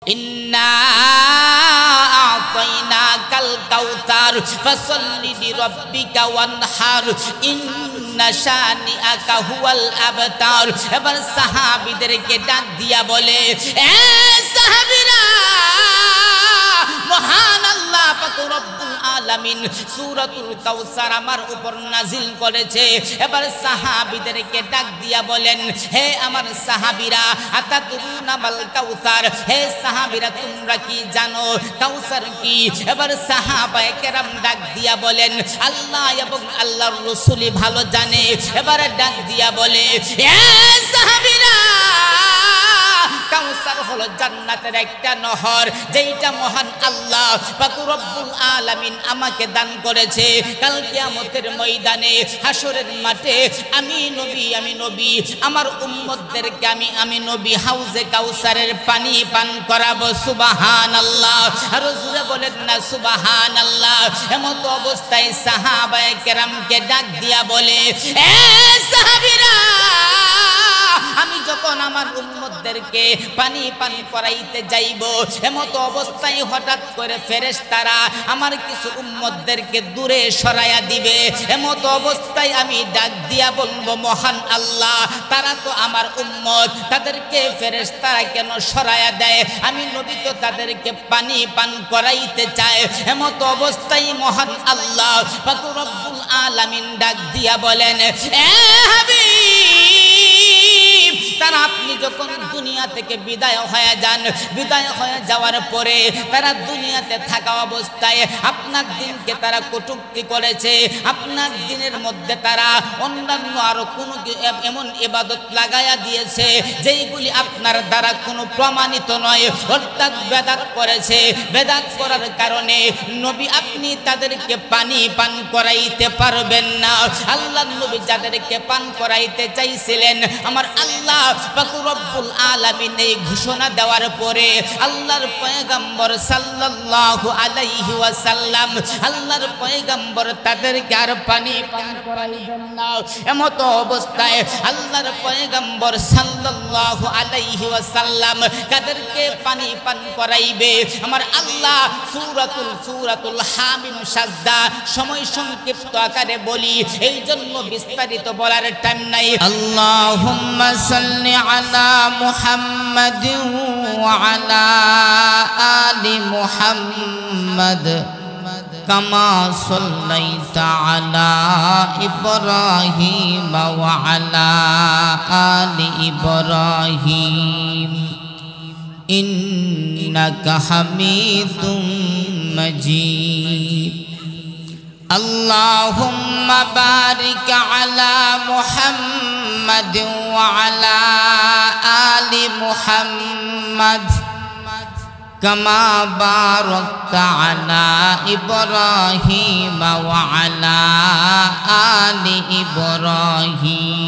ইন্না আ'তাইনাকাল কাউসার ফাসাল্লি লিরাব্বিকা ওয়ানহার ইন্না শানিআকা হুয়াল আবতার। এবার সাহাবীদেরকে ডাক দিয়া বলে, এ সাহাবীরা, মহান আল্লাহ পাক রব্বুল আলামিন সূরাতুল কাউসার আমার উপর নাজিল করেছে। এবার সাহাবীদেরকে ডাক দিয়া বলেন, হে আমার সাহাবীরা, আতাদুরুনা মাল কাউসার, হে সাহাবীরা তোমরা কি জানো কাউসার কি? এবার সাহাবায়ে কেরাম ডাক দিয়া বলেন, আল্লাহ এবং আল্লাহর রাসূলই ভালো জানে। এবার ডাক দিয়া বলে, হে সাহাবীরা, কাউসার হলো জান্নাতের একটা নহর, যেটা মহান আল্লাহ পাক রব্বুল আলামিন আমাকে দান করেছে। কাল কিয়ামতের ময়দানে হাসরের মাঠে আমি নবী আমার উম্মতদেরকে আমি নবী হাউজে কাউসারের পানি পান করাবো। সুবহানাল্লাহ, আর জোরে বলেন না সুবহানাল্লাহ। এমত অবস্থায় সাহাবায়ে কেরামকে ডাক দিয়া বলে, এ সাহাবীরা, আমি যখন আমার উম্মতদেরকে পানি পান করাইতে যাইব, এমত অবস্থায় হঠাৎ করে ফেরেশতারা আমার কিছু উম্মতদেরকে দূরে সরাইয়া দিবে। এমত অবস্থায় আমি ডাক দিয়া বলবো, মহান আল্লাহ, তারা তো আমার উম্মত, তাদেরকে ফেরেশতারা কেন সরাইয়া দেয়? আমি নবী তো তাদেরকে পানি পান করাইতে চাই। এমত অবস্থায় মহান আল্লাহ পাক রব্বুল আলামিন ডাক দিয়া বলেন, এ হাবিব, তারা আপনি যখন দুনিয়া থেকে বিদায় হয়ে যান, বিদায় হয়ে যাওয়ার পরে তারা দুনিয়াতে থাকা অবস্থায় আপনার দিনকে তারা কটূক্তি করেছে। আপনার দিনের মধ্যে তারা অন্যান্য আরো কোনো এমন ইবাদত লাগায়া দিয়েছে যেইগুলি আপনার দ্বারা কোনো প্রমাণিত নয়, অর্থাৎ বেদাত করেছে। বেদাত করার কারণে নবী আপনি তাদেরকে পানি পান করাইতে পারবেন না। আল্লাহর নবী যাদেরকে পান করাইতে চাইছিলেন, আমার আল্লাহ পাক রব্বুল আলামিন এই ঘোষণা দেওয়ার পরে আল্লাহর পয়গম্বর সাল্লাল্লাহু আলাইহি ওয়াসাল্লাম, আল্লাহর পয়গম্বর তাদেরকে আর পানি পান করাইবেন না। এমত অবস্থায় আল্লাহর পয়গম্বর সাল্লাল্লাহু আলাইহি ওয়াসাল্লাম তাদেরকে পানি পান করাইবে। আমার আল্লাহ সূরাতুল হামিম সাজদা সময় সংক্ষিপ্ত আকারে বলি, এই জন্য বিস্তারিত বলার টাইম নাই। আল্লাহুম্মা সাল্লি আলা মুহাম্মাদিন ওয়া আলা আলি মুহাম্মাদ কামা সাল্লাইতা আলা ইব্রাহিম ওয়া আলা আলি ইব্রাহিম ইন্নাকা হামিদুম মাজিদ। আল্লাহুম্মা বারিক আলা মুহাম্মাদ ওয়া আলা আলি মুহাম্মাদ কামা বারাকতা আলা ইব্রাহিম ওয়া আলা আলি ইব্রাহিম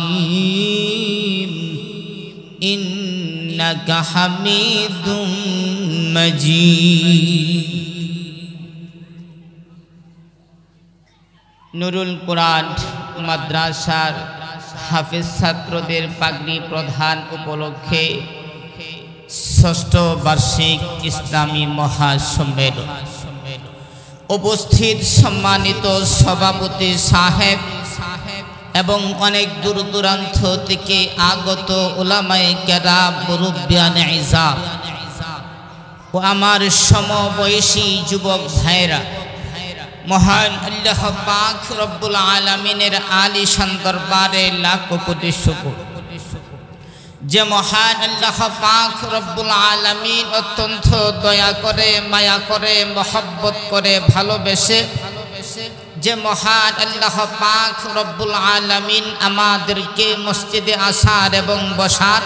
ইন্নাকা হামিদুম মাজিদ। নুরুল কুরআন মাদ্রাসার হাফেজ ছাত্রদের পাগড়ি প্রদান উপলক্ষে ষষ্ঠ বার্ষিক ইসলামী মহাসম্মেলন উপস্থিত সম্মানিত সভাপতি সাহেব এবং অনেক দূর দূরান্ত থেকে আগত উলামায়ে কেরাম, মুরব্বিয়ানে ইজাম ও আমার সমবয়সী যুবক ভাইরা, মহান আল্লাহ পাক রব্বুল আলামিনের আলিশান দরবারে লাখো কোটি শুকর। যে মহান আল্লাহ পাক রব্বুল আলামিন অত্যন্ত দয়া করে, মায়া করে, মহব্বত করে, ভালোবেসে, যে মহান আল্লাহ পাক রব্বুল আলামিন আমাদেরকে মসজিদে আসার এবং বসার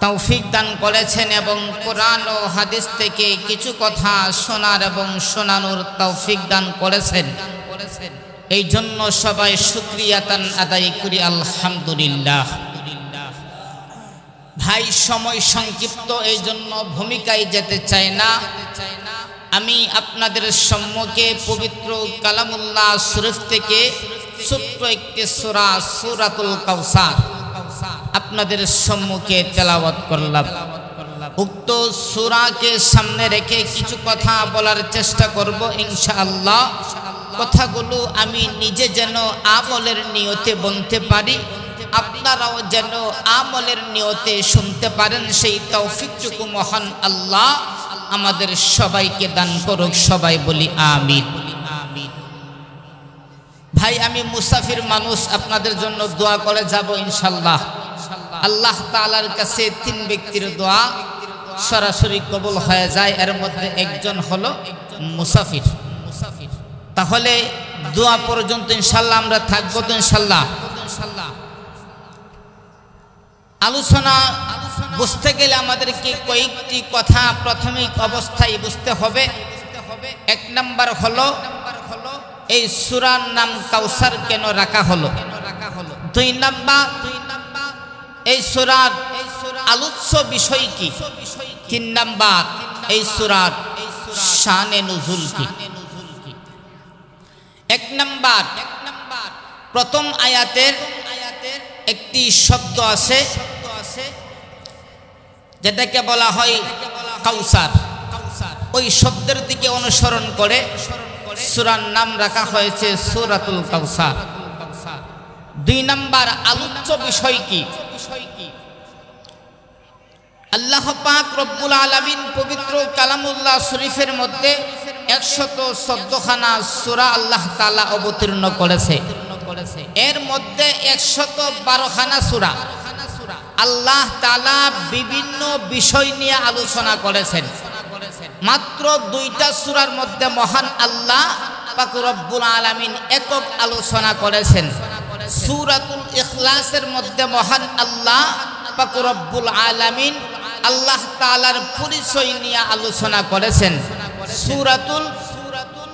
তৌফিক দান করেছেন এবং কোরআন ও হাদিস থেকে কিছু কথা শোনার এবং শোনানোর তৌফিক দান করেছেন, এই জন্য সবাই শুকরিয়াতান আদায় করি আলহামদুলিল্লাহ। ভাই, সময় সংক্ষিপ্ত, এই জন্য ভূমিকায় যেতে চাই না। আমি আপনাদের সম্মুখে পবিত্র কালামুল্লাহ শরীফ থেকে ছোট্ট একটি সূরা, সূরাতুল কাউসার আপনাদের সম্মুখে তেলাওয়াত করলাম। উক্ত সূরাকে সামনে রেখে কিছু কথা বলার চেষ্টা করব ইনশাআল্লাহ। কথাগুলো আমি নিজে যেন আমলের নিয়তে বলতে পারি, আপনারাও যেন আমলের নিয়তে শুনতে পারেন, সেই তৌফিকটুকু মহান আল্লাহ আমাদের সবাইকে দান করুক। সবাই বলি আমিন। ভাই, আমি মুসাফির মানুষ, আপনাদের জন্য দোয়া করে যাব ইনশাআল্লাহ। আল্লাহ তাআলার কাছে 3 ব্যক্তির দোয়া সরাসরি কবুল হয়ে যায়, এর মধ্যে একজন হলো মুসাফির। তাহলে দোয়া পর্যন্ত ইনশাআল্লাহ আমরা থাকবো তো ইনশাআল্লাহ। আলোচনা বুঝতে গেলে আমাদেরকে কয়েকটি কথা প্রাথমিক অবস্থায় বুঝতে হবে। 1 নাম্বার হলো এই সূরার নাম কাউসার কেন রাখা হলো। 2 নাম্বার এই সূরার আলোচ্য বিষয় কি। 3 নাম্বার এই সূরার শানে নুজুল কি। 1 নাম্বার, প্রথম আয়াতের একটি শব্দ আছে যেটাকে বলা হয় কাউসার। ওই শব্দের দিকে অনুসরণ করে সূরার নাম রাখা হয়েছে সূরাতুল কাউসার। 2 নাম্বার আলোচ্য বিষয় কি। আল্লাহ পাক রব্বুল আলামিন পবিত্র কালামুল্লাহ শরীফের মধ্যে 114 খানা সূরা আল্লাহ তাআলা অবতীর্ণ করেছে। এর মধ্যে 112 খানা সূরা আল্লাহ তাআলা বিভিন্ন বিষয় নিয়ে আলোচনা করেছেন। মাত্র 2টা সূরার মধ্যে মহান আল্লাহ পাক রব্বুল আলামিন একক আলোচনা করেছেন। সূরাতুল ইখলাসের মধ্যে মহান আল্লাহ পাক রব্বুল আলামিন আল্লাহ তাআলার পরিচয় নিয়ে আলোচনা করেছেন। সূরাতুল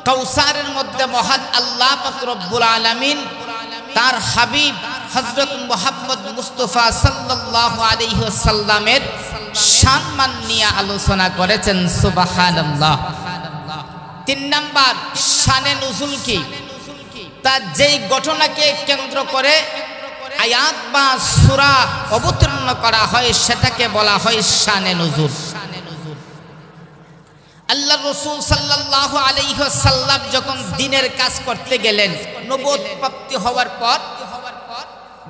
কাউসারের মধ্যে মহান আল্লাহ পাক রব্বুল আলামিন তার হাবিব হযরত মুহাম্মদ মুস্তাফা সাল্লাল্লাহু আলাইহি ওয়াসাল্লামের সম্মান নিয়ে আলোচনা করেছেন। সুবহানাল্লাহ। 3 নাম্বার শানে নুজুল কি। তার যেই ঘটনাকে কেন্দ্র করে আয়াত বা সূরা অবতীর্ণ করা হয় সেটাকে বলা হয় শানে নুজুল। আল্লাহ রাসূল সাল্লাল্লাহু আলাইহি ওয়াসাল্লাম যখন দ্বীনের কাজ করতে গেলেন, নবুয়ত প্রাপ্তি হওয়ার পর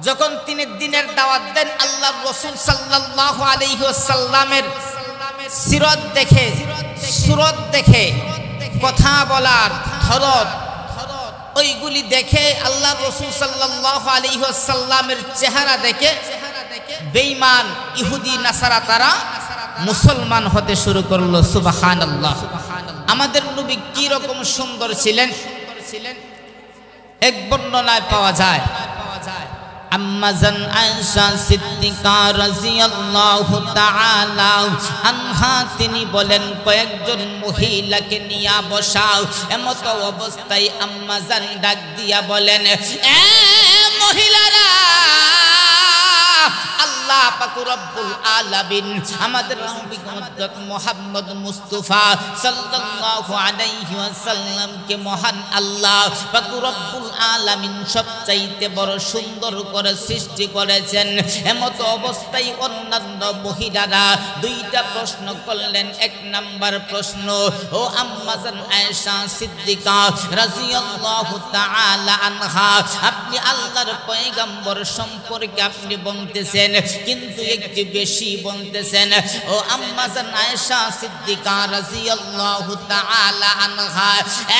যখন তিনি দ্বীনের দাওয়াত দেন, আল্লাহ রাসূল সাল্লাল্লাহু আলাইহি ওয়াসাল্লামের সিরাত দেখে, সুরত দেখে, কথা বলার ধরন, ওইগুলি দেখে আল্লাহ রাসূল সাল্লাল্লাহু আলাইহি ওয়াসাল্লামের চেহারা দেখে বেঈমান ইহুদি নাসারা তারা মুসলমান হতে শুরু করলো। সুবহানাল্লাহ। আমাদের নবী কি রকম সুন্দর ছিলেন এক বর্ণনায় পাওয়া যায়। আম্মা জান আয়েশা সিদ্দিকা রাদিয়াল্লাহু তাআলা আনহা তিনি বলেন, কয়েকজন মহিলাকে নিয়ে বসাও। এমত অবস্থায় আম্মা জান ডাক দিয়া বলেন, এ মহিলারা, আল্লাহ পাক রব্বুল আলামিন আমাদের নবী হযরত মুহাম্মদ মুস্তাফা সাল্লাল্লাহু আলাইহি ওয়াসাল্লামকে মহান আল্লাহ পাক রব্বুল আলামিন সবচাইতে বড় সুন্দর করে সৃষ্টি করেছেন। এমত অবস্থায় অন্যান্য মহিলারা 2টা প্রশ্ন করলেন। 1 নাম্বার প্রশ্ন, ও আম্মা জান আয়েশা সিদ্দিকা রাদিয়াল্লাহু তাআলা আনহা, আপনি আল্লাহর পয়গম্বর সম্পর্কে আপনি বলতেছেন কিন্তু একটু বেশি বলতেছেন। ও আম্মা জান আয়েশা সিদ্দিকা রাদিয়াল্লাহু তাআলা আনহা,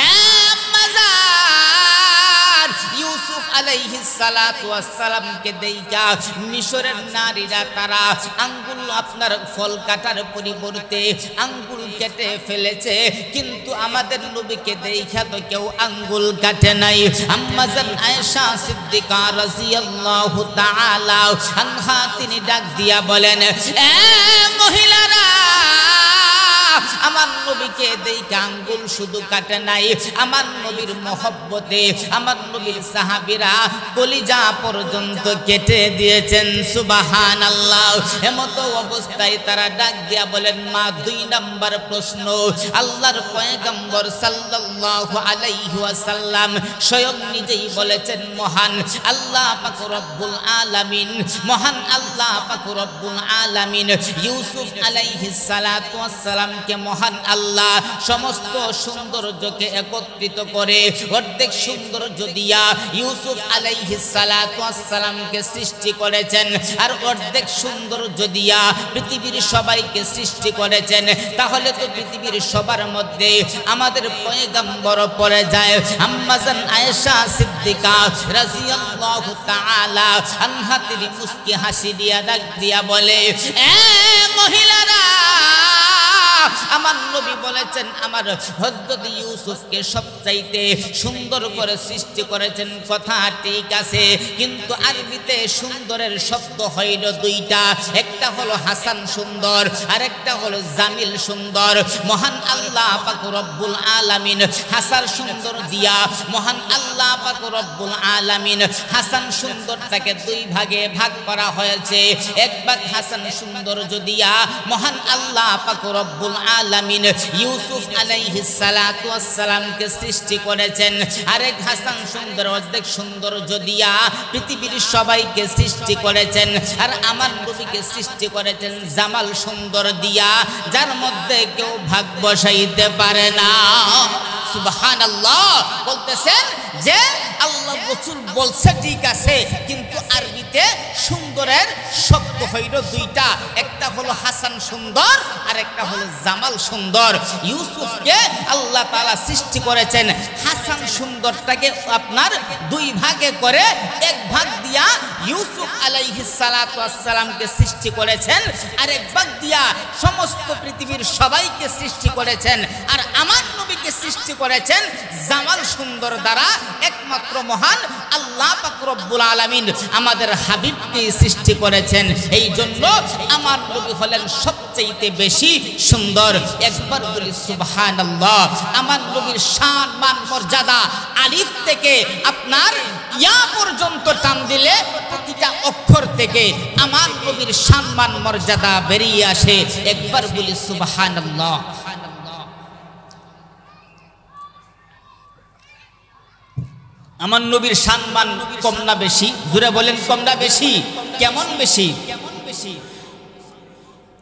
আম্মা জান ইউসুফ আলাইহিস সালাতু ওয়াস সালামকে দেইখা মিশরের নারীরা তারা আঙ্গুল আপনার ফল কাটার পরিবর্তে আঙ্গুল কেটে ফেলেছে, কিন্তু আমাদের নবীকে দেইখা তো কেউ আঙ্গুল কাটে নাই। আম্মা জান আয়েশা সিদ্দিকা রাদিয়াল্লাহু তাআলা আনহা তিনি ডাক দিয়া বলেন, এ মহিলারা, আমার নবীকে দেখে আঙ্গুল শুধু কাটে নাই, আমার নবীর মহব্বতে আমার নবীর সাহাবীরা কলিজা পর্যন্ত কেটে দিয়েছেন। সুবহানাল্লাহ। এমতো অবস্থায় তারা ডাক দিয়া বলেন, মা 2 নাম্বার প্রশ্ন, আল্লাহর পয়গম্বর সাল্লাল্লাহু আলাইহি ওয়াসাল্লাম স্বয়ং নিজেই বলেছেন, মহান আল্লাহ পাক রব্বুল আলামিন, মহান আল্লাহ পাক রব্বুল আলামিন ইউসুফ আলাইহিস সালাতু ওয়াস সালামকে মহান আল্লাহ সমস্ত সৌন্দর্যকে একত্রিত করে অর্ধেক সৌন্দর্য দিয়া ইউসুফ আলাইহিস সালাতু ওয়াস সালামকে সৃষ্টি করেছেন, আর অর্ধেক সৌন্দর্য দিয়া পৃথিবীর সবাইকে সৃষ্টি করেছেন। তাহলে তো পৃথিবীর সবার মধ্যে আমাদের পয়গম্বর পড়ে যায়। আম্মা জান আয়েশা সিদ্দিকা রাদিয়াল্লাহু তাআলা আনহা তিনি মুস্কি হাসি দিয়া ডাক দিয়া বলে, এ মহিলারা, আমার নবী বলেছেন আমার হযরত ইউসুফকে সবচাইতে সুন্দর করে সৃষ্টি করেছেন। কথা ঠিক আছে, কিন্তু আরবিতে সুন্দরের শব্দ হইল 2টা, একটা হলো হাসান সুন্দর আর একটা হলো জামিল সুন্দর। মহান আল্লাহ পাক রব্বুল আলামিন হাসান সুন্দর দিয়া মহান আল্লাহ পাক রব্বুল আলামিন হাসান সুন্দরটাকে 2 ভাগে ভাগ করা হয়েছে। এক ভাগ হাসান সৌন্দর্য দিয়া মহান আল্লাহ পাক রব্বুল আলামিন ইউসুফ আলাইহিস সালাতু ওয়াস সালামকে সৃষ্টি করেছেন, আরেক হাসান সুন্দর অর্ধেক সৌন্দর্য দিয়া পৃথিবীর সবাইকে সৃষ্টি করেছেন, আর আমার নবীকে সৃষ্টি করেছেন জামাল সুন্দর দিয়া, যার মধ্যে কেউ ভাগ বসাইতে পারে না। সুবহানাল্লাহ। বলতেছেন যে আল্লাহ রাসূল বলছে ঠিক আছে, কিন্তু আরবিতে সুন্দরের শব্দ হইল 2টা, একটা হলো হাসান সুন্দর আর একটা হলো জামাল সুন্দর। ইউসুফকে আল্লাহ তাআলা সৃষ্টি করেছেন হাসান সুন্দরটাকে আপনার 2 ভাগে করে, এক ভাগ দিয়া ইউসুফ আলাইহিস সালাতু ওয়াস সালামকে সৃষ্টি করেছেন, আর এক ভাগ দিয়া সমস্ত পৃথিবীর সবাইকে সৃষ্টি করেছেন, আর আমার নবীকে সৃষ্টি করেছেন জামাল সুন্দর দ্বারা। একমাত্র মহান আল্লাহ পাক রব্বুল আলামিন আমাদের হাবিবকে সৃষ্টি করেছেন। এই জন্য আমার নবী হলেন সবচেয়ে বেশি সুন্দর। একবার বলি সুবহানাল্লাহ। আমার নবীর শান মান মর্যাদা আলিফ থেকে আপনার ইয়া পর্যন্ত টান দিলে প্রতিটা অক্ষর থেকে আমার নবীর শান মান মর্যাদা বেরিয়ে আসে। একবার বলি সুবহানাল্লাহ। আমার নবীর সম্মান কম না বেশি? জোরে বলেন, কম না বেশি? কেমন বেশি?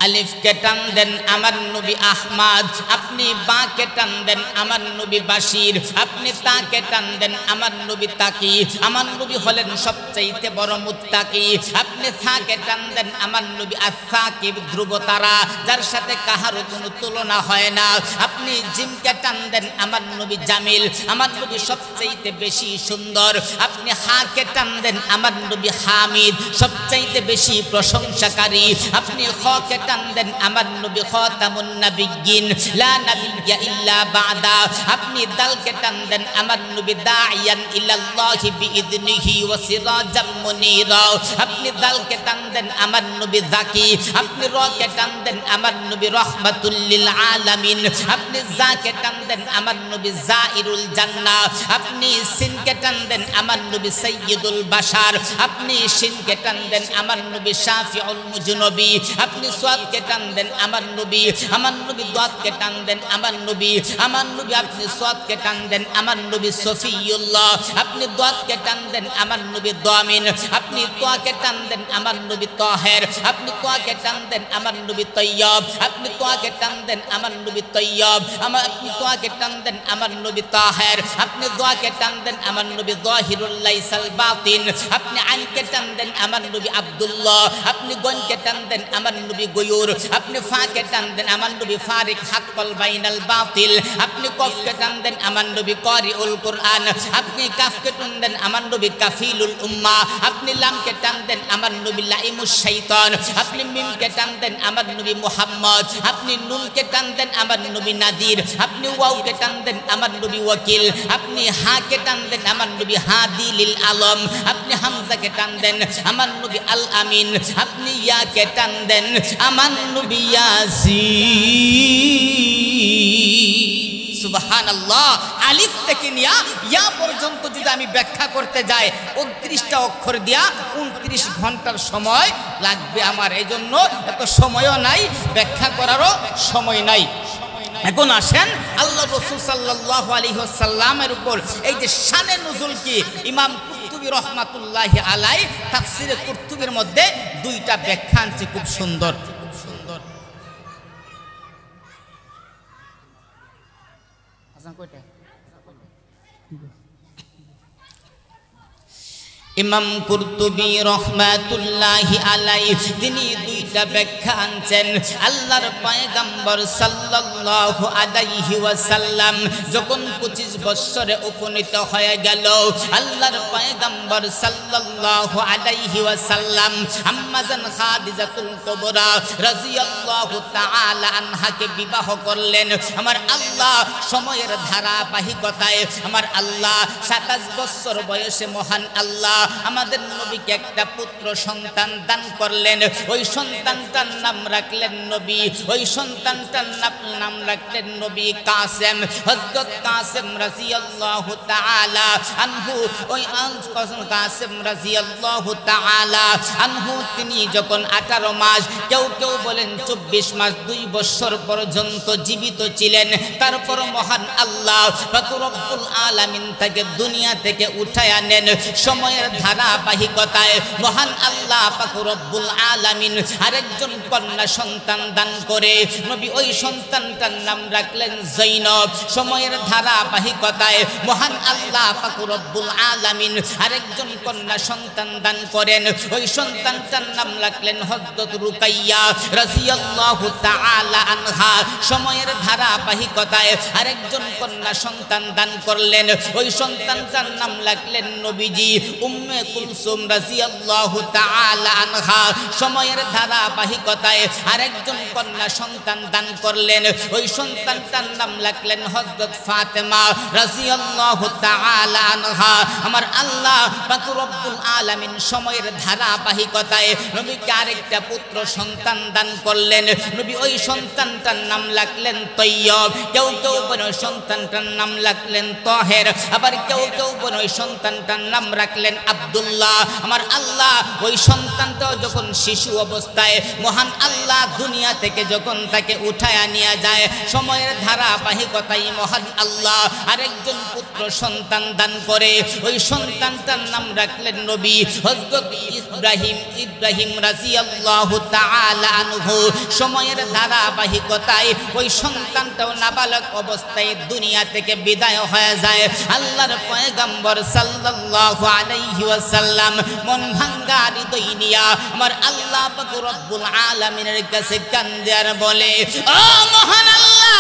আলিফ কে টান দেন আমার নবী আহমদ, আপনি বা কে টান দেন আমার নবী বাশির, আপনি তা কে টান দেন আমার নবী তাকি। আমার নবী হলেন সবচাইতে বড় মুত্তাকি। আপনি থা কে টান দেন আমার নবী আস-সাকিব, ধ্রুব তারা, যার সাথে কাহারও কোনো তুলনা হয় না। আপনি জিম কে টান দেন আমার নবী জামিল, আমার নবী সবচাইতে বেশি সুন্দর। আপনি হা কে টান দেন আমার নবী হামিদ, সবচাইতে বেশি প্রশংসাকারী। আপনি খ কে টান দেন আমার নবী খাতামুন নাবিয়্যিন, লা নাবিয়্যা ইল্লা বাদা। আপনি দাল কে টান দেন আমার নবী দাইয়ান ইলাল্লাহি বিইذনিহি ওয়া সিরাজাম মুনীরা। আপনি দাল কে টান দেন আমার নবী যাকি। আপনি র কে টান দেন আমার নবী রাহমাতুল লিল আলামিন। আপনি জা কে টান দেন আমার নবী জাইরুল জান্নাহ। আপনি সিন কে টান দেন আমার নবী সাইয়্যিদুল বাশার। আপনি শিন কে টান দেন আমার নবী শাফিউল মুজনবী। আপনি কে টান দেন আমার নবী, আমার নবী দাত কে টান দেন আমার নবী, আমার নবী। আপনি সাদ কে টান দেন আমার নবী সফিউল্লাহ। আপনি দাত কে টান দেন আমার নবী দামিন। আপনি তা কে টান দেন আমার নবী তাহের। আপনি তা কে টান দেন আমার নবী তয়্যব। আপনি তা কে টান দেন আমার নবী তয়্যব। আপনি তা কে টান দেন আমার নবী তাহের। আপনি দোয়া কে টান দেন আমার নবী যাহিরুল লাইসাল বাতিন। আপনি আইন কে টান দেন আমার নবী আব্দুল্লাহ। আপনি গন কে টান দেন আমার নবী গয়ুর। আপনি ফা কে টান দেন আমার নবী ফারিক হাক্কাল বাইনাল বাতিল। আপনি কফ কে টান দেন আমার নবী কারিউল কুরআন। আপনি কাফ কে টান দেন আমার নবী কাফিলুল উম্মাহ। আপনি লাম কে টান দেন আমার নবী লাইমুশ শাইতান। আপনি মিম কে টান দেন আমার নবী মুহাম্মদ। আপনি নুন কে টান দেন আমার নবী নাদির। আপনি ওয়াও কে টান দেন আমার নবী ওয়াকিল। আপনি হা কে টান দেন আমার নবী হাদি লিল আলম। আপনি হামজা কে টান দেন আমার নবী আল আমিন। আপনি ইয়া কে টান দেন আমার নবী ইয়াসিন। সুবহানাল্লাহ। আলিফ থেকে নিয়া ইয়া পর্যন্ত যদি আমি ব্যাখ্যা করতে যাই 29টা অক্ষর দিয়া 29 ঘন্টার সময় লাগবে আমার। এই জন্য এত সময়ও নাই, ব্যাখ্যা করারও সময় নাই। এখন আসেন আল্লাহ রাসূল সাল্লাল্লাহু আলাইহি ওয়াসাল্লামের উপর এই যে শানে নুজুল কি, ইমাম কুরতুবী রাহমাতুল্লাহি আলাইহি তাফসিরে কুরতুবীর মধ্যে 2টা ব্যাখ্যা আনছে, খুব সুন্দর। ইমাম কুরতুবী রাহমাতুল্লাহি আলাইহি তিনি 2টা ব্যাখ্যা আনছেন। আল্লাহর পয়গম্বর সাল্লাল্লাহু আলাইহি ওয়াসাল্লাম যখন 25 বছরে উপনীত হয়ে গেল, আল্লাহর পয়গম্বর সাল্লাল্লাহু আলাইহি ওয়াসাল্লাম আম্মাজান খাদিজাতুল কুবরা রাদিয়াল্লাহু তাআলা আনহাকে বিবাহ করলেন। আমার আল্লাহ সময়ের ধারাবাহিকতায় আমার আল্লাহ 27 বছর বয়সে মহান আল্লাহ আমাদের নবীকে একটা পুত্র সন্তান দান করলেন। ওই সন্তানটার নাম রাখলেন নবী, ওই সন্তানটার নাম রাখলেন নবী কাসেম। হযরত কাসেম রাদিয়াল্লাহু তাআলা আনহু, ওই কাসেম রাদিয়াল্লাহু তাআলা আনহু তিনি যখন 18 মাস, কেউ কেউ বলেন 24 মাস, 2 বছর পর্যন্ত জীবিত ছিলেন। তারপর মহান আল্লাহ পাক রব্বুল আলামিন তাকে দুনিয়া থেকে উঠায় আনেন। সময়ের ধারাবাহিকতায় মহান আল্লাহ পাক রব্বুল আলামিন আরেকজন কন্যা সন্তান দান করে নবী ওই সন্তানটার নাম রাখলেন জৈনব। সময়ের ধারাবাহিকতায় মহান আল্লাহ পাক রব্বুল আলামিন আরেকজন কন্যা সন্তান দান করেন, ওই সন্তানটার নাম রাখলেন হযরত রুকাইয়া রাদিয়াল্লাহু তাআলা আনহা। সময়ের ধারাবাহিকতায় আরেকজন কন্যা সন্তান দান করলেন, ওই সন্তানটার নাম রাখলেন নবীজি উম্মে কুলসুম রাদিয়াল্লাহু তাআলা আনহা। সময়ের ধারাবাহিকতায় আরেকজন কন্যা সন্তান দান করলেন, ওই সন্তানটার নাম রাখলেন হযরত ফাতেমা রাদিয়াল্লাহু তাআলা আনহা। আমার আল্লাহ পাক রব্বুল আলামিন সময়ের ধারাবাহিকতায় নবীকে আরেকটা পুত্র সন্তান দান করলেন। নবী ওই সন্তানটার নাম রাখলেন তৈয়ব। কেউ কেউ বলে ওই সন্তানটার নাম রাখলেন তাহের, আবার কেউ কেউ বলে ওই সন্তানটার নাম রাখলেন আব্দুল্লাহ। আমার আল্লাহ ওই সন্তানটাও যখন শিশু অবস্থায় মহান আল্লাহ দুনিয়া থেকে যখন তাকে উঠায় নিয়ে যায়, সময়ের ধারাবাহিকতায় মহান আল্লাহ আরেকজন পুত্র সন্তান দান করে, ওই সন্তানটার নাম রাখলেন নবী হযরত ইব্রাহিম রাদিয়াল্লাহু তাআলা আনহু। সময়ের ধারাবাহিকতায় ওই সন্তানটাও নাবালক অবস্থায় দুনিয়া থেকে বিদায় হয়ে যায়। আল্লাহর পয়গম্বর সাল্লাল্লাহু আলাইহি ওয়াসাল্লাম মন ভাঙ্গা হৃদয় নিয়া আমার আল্লাহ পাক রব্বুল আলামিনের কাছে কান্দে আর বলে, ও মহান আল্লাহ,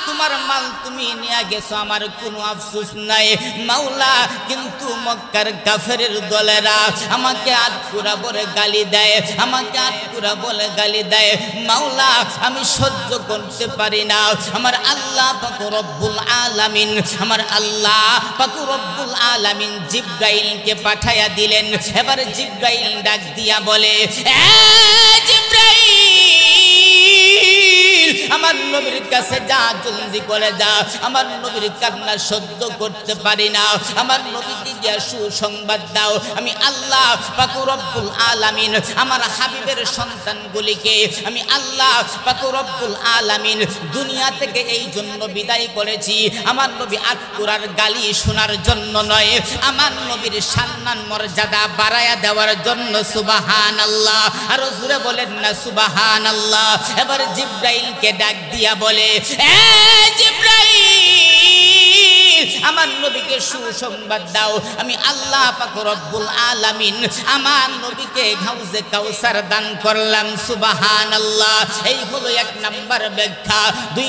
তোমার মাল তুমি নিয়ে গেছো, আমার কোনো আফসোস নাই মাওলা, কিন্তু মক্কার কাফেরের দলেরা আমাকে আটকুরা বলে গালি দেয়, আমাকে আটকুরা বলে গালি দেয় মাওলা, আমি সহ্য করতে পারি না। আমার আল্লাহ পাক রব্বুল আলামিন, আমার আল্লাহ পাক রব্বুল আলামিন জিবরাইলকে পাঠায়া দিলেন। এবার জিবরাইল ডাক দিয়া বলে, এ জিবরাইল, আমার নবীর কাছে যা, জলদি করে যা, আমার নবীর কান্না সহ্য করতে পারি না, আমার নবীকে গিয়া সুসংবাদ দাও, আমি আল্লাহ পাক রব্বুল আলামিন আমার হাবিবের সন্তানগুলিকে আমি আল্লাহ পাক রব্বুল আলামিন দুনিয়া থেকে এই জন্য বিদায় করেছি, আমার নবী আটকুরার গালি শোনার জন্য নয়, আমার নবীর সম্মান মর্যাদা বাড়ায়া দেওয়ার জন্য। সুবহানাল্লাহ, আরো জোরে বলেন না সুবহানাল্লাহ। এবার জিবরাইলকে ডাক দিয়া বলে, এ জিবরাইল, আমার নবীকে সুসংবাদ দাও, আমি আল্লাহ পাক রব্বুল আলামিন আমার নবীকে হাউজে কাউসার দান করলাম। সুবহানাল্লাহ। এই হলো 1 নাম্বার ব্যাখ্যা। 2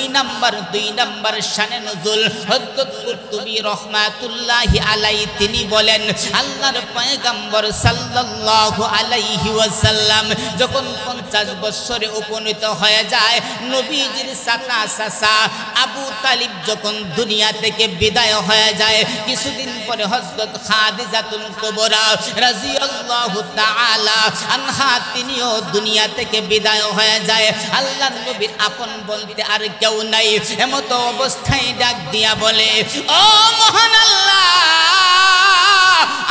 নাম্বার শানে নুজুল হযরত কুরতুবী রাহমাতুল্লাহি আলাইহি তিনি বলেন, আল্লাহর পয়গম্বর সাল্লাল্লাহু আলাইহি ওয়াসাল্লাম যখন 50 বছরে উপনীত হয়ে যায়, নবীজির চাচা আবু তালিব যখন দুনিয়া থেকে বিদায় বিদায় হয়ে যায়। কিছুদিন পরে হযরত খাদিজাতুল কুবরা রাদিয়াল্লাহু তাআলা আনহা তিনিও দুনিয়া থেকে বিদায় হয়ে যায়। আল্লাহর নবীর আপন বলতে আর কেউ নাই। এমত অবস্থায় ডাক দিয়া বলে, ও মহান আল্লাহ,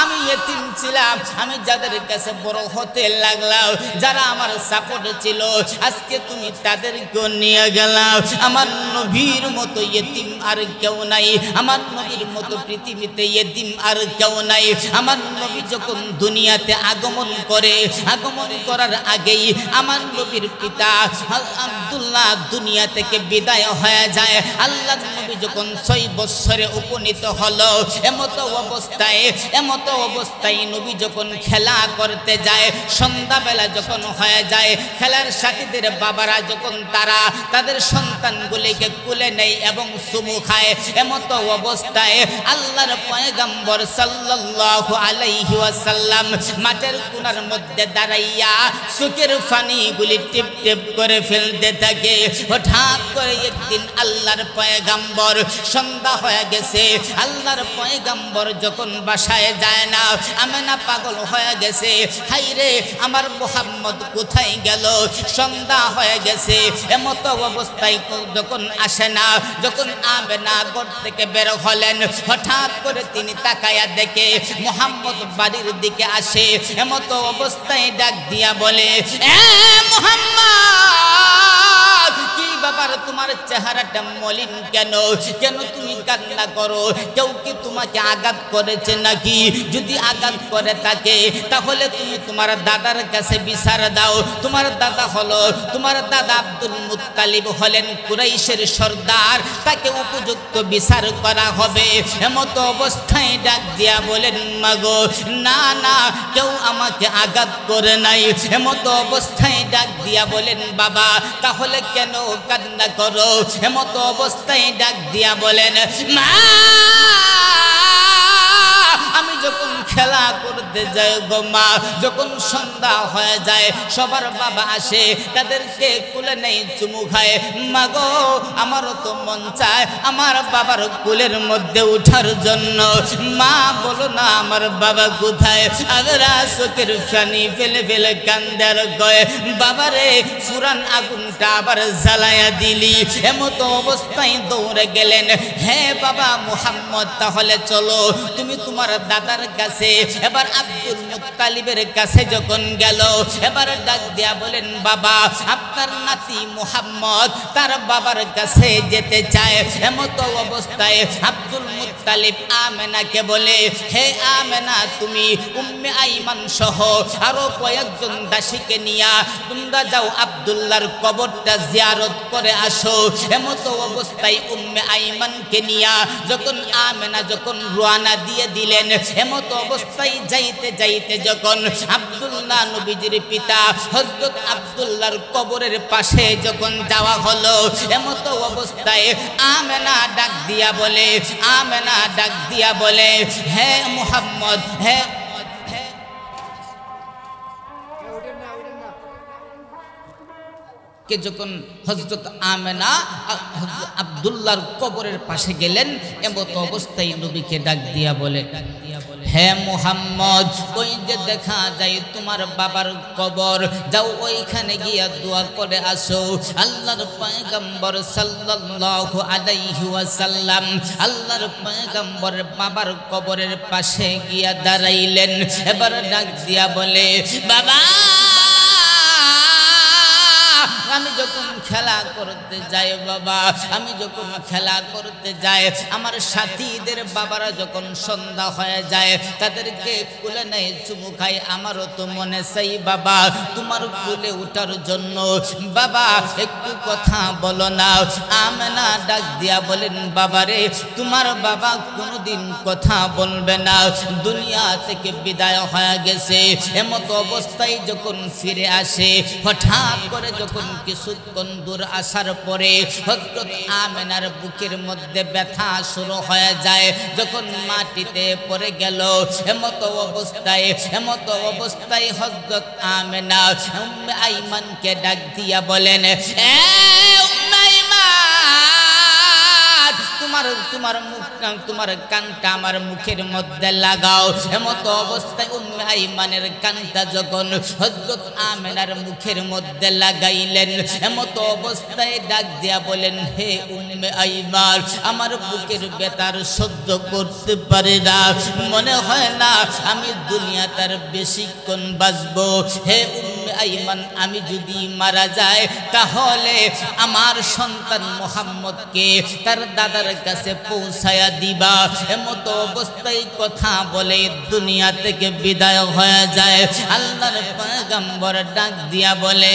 আমি ইতিম ছিলাম, আমি যাদের কাছে বড় হতে লাগলাম, যারা আমার সাপোর্ট ছিল, আজকে তুমি তাদেরকে নিয়ে গেলাম। আমার নবীর মতো ইতিম আর কেউ নাই, আমার নবীর মতো পৃথিবীতে ইতিম আর কেউ নাই। আমার নবী যখন দুনিয়াতে আগমন করে, আগমন করার আগেই আমার নবীর পিতা আব্দুল্লাহ দুনিয়া থেকে বিদায় হয়ে যায়। আল্লাহর নবী যখন 6 বছরে উপনীত হলো, এমতো অবস্থায় নবী যখন খেলা করতে যায়, সন্ধ্যাবেলা যখন হয়ে যায়, খেলার সাথীদের বাবারা যখন তারা তাদের সন্তানগুলিকে কুলে নেয় এবং চুমু খায়, এমতো অবস্থায় আল্লাহর পয়গম্বর সাল্লাল্লাহু আলাইহি ওয়াসাল্লাম মাঠের কোণার মধ্যে দাঁড়াইয়া চোখের পানিগুলি টিপ টিপ করে ফেলতে থাকে। হঠাৎ করে একদিন আল্লাহর পয়গম্বর, সন্ধ্যা হয়ে গেছে, আল্লাহর পয়গম্বর যখন বাসায় যায় না, আমেনা পাগল হয়ে গেছে, হাইরে আমার মুহাম্মদ কোথায় গেল, সন্ধ্যা হয়ে গেছে। এমতো অবস্থায় যখন আসে না, যখন আমেনা ঘর থেকে বের হলেন, হঠাৎ করে তিনি তাকায়া দেখে মুহাম্মদ বাড়ির দিকে আসে। এমতো অবস্থায় ডাক দিয়া বলে, এ মুহাম্মদ, কি ব্যাপার, তোমার চেহারাটা মলিন কেন? কেন তুমি কান্না করো? কেউ কি তোমাকে আঘাত করেছে নাকি? যদি আঘাত করে থাকে তাহলে তুমি তোমার দাদার কাছে বিচার দাও। তোমার দাদা হলো, তোমার দাদা আব্দুল মুত্তালিব হলেন কুরাইশের সর্দার, তাকে উপযুক্ত বিচার করা হবে। এমতো অবস্থায় ডাক দিয়া বলেন, মাগো, না না, কেউ আমাকে আঘাত করে নাই। এমতো অবস্থায় ডাক দিয়া বলেন, বাবা, তাহলে কেন কান্না করো? এমতো অবস্থায় ডাক দিয়া বলেন, মা, আমি যখন খেলা করতে যাই গো মা, যখন সন্ধ্যা হয়ে যায়, সবার বাবা আসে, তাদেরকে কুলে নেই, চুমু খায়। মা গো, আমারও তো মন চায় আমার বাবার কুলের মধ্যে উঠার জন্য। মা, বলো না আমার বাবা কোথায়? আগরা চোখের পানি ফেলে ফেলে কান্দার গয়ে, বাবারে ফুরান আগুনটা আবার জ্বালায়া দিলি। এমতো অবস্থায় দৌড়ে গেলেন, হে বাবা মুহাম্মদ, তাহলে চলো তুমি তোমার দাদার কাছে। এবার আব্দুল মুত্তালিবের কাছে যখন গেল, এবার ডাক দিয়া বলেন, বাবা, আপনার নাতি মুহাম্মদ তার বাবার কাছে যেতে চায়। এমতো অবস্থায় আব্দুল মুত্তালিব আমেনাকে বলে, হে আমেনা, তুমি উম্মে আইমান সহ আরো কয়েকজন দাসীকে নিয়া তোমরা যাও আব্দুল্লাহর কবরটা জিয়ারত করে আসো। এমতো অবস্থায় উম্মে আইমানকে নিয়া যখন আমেনা যখন রওনা দিয়ে দিলেন, এমতো অবস্থায় যাইতে যাইতে যখন আব্দুল্লাহ নবীজির পিতা হযরত আব্দুল্লাহর কবরের পাশে যখন যাওয়া হলো, এমতো অবস্থায় আমেনা ডাক দিয়া বলে, হে মুহাম্মদ, হে কে যখন হযরত আমেনা আব্দুল্লাহর কবরের পাশে গেলেন, এমতো অবস্থায় নবীকে ডাক দিয়া বলে, হে মুহাম্মদ, ওই যে দেখা যায় তোমার বাবার কবর, যাও ওইখানে গিয়া দোয়া করে আসো। আল্লাহর পয়গম্বর সাল্লাল্লাহু আলাইহি ওয়াসাল্লাম আল্লাহর পয়গম্বর বাবার কবরের পাশে গিয়া দাঁড়াইলেন। এবার ডাক দিয়া বলে, বাবা, আমি যখন খেলা করতে যাই, বাবা, আমি যখন খেলা করতে যাই, আমার সাথীদের বাবারা যখন সন্ধ্যা হয়ে যায়, তাদেরকে কুলে নেয়, চুমু খাই। আমারও তো মনে চাই বাবা তোমার কুলে উঠার জন্য। বাবা, একটু কথা বলো না। আমেনা ডাক দিয়া বলেন, বাবারে, তোমার বাবা কোনোদিন কথা বলবে না, দুনিয়া থেকে বিদায় হয়ে গেছে। এমতো অবস্থায় যখন ফিরে আসে, হঠাৎ করে যখন কিছুক্ষণ দূর আসার পরে হযরত আমেনার বুকের মধ্যে ব্যথা শুরু হয়ে যায়, যখন মাটিতে পড়ে গেল। এমতো অবস্থায় হযরত আমেনা উম্মে আইমানকে ডাক দিয়া বলেন, এ উম্মে আইমান, তোমার মুখ তোমার কানটা আমার মুখের মধ্যে লাগাও। এমতো অবস্থায় উম্মে আইমানের কানটা যখন হযরত আমেনার মুখের মধ্যে লাগাইলেন, এমতো অবস্থায় ডাক দিয়া বলেন, হে উম্মে আইমান, আমার বুকের ব্যথার সহ্য করতে পারি না, মনে হয় না আমি দুনিয়াতে আর বেশিক্ষণ বাঁচবো। হে উম্মে আইমান, আমি যদি মারা যাই তাহলে আমার সন্তান মুহাম্মদকে তার দাদার কাছে পৌঁছায়া দিবা। এমতো অবস্থায় কথা বলে দুনিয়া থেকে বিদায় হয়ে যায়। আল্লাহর পয়গম্বর ডাক দিয়া বলে,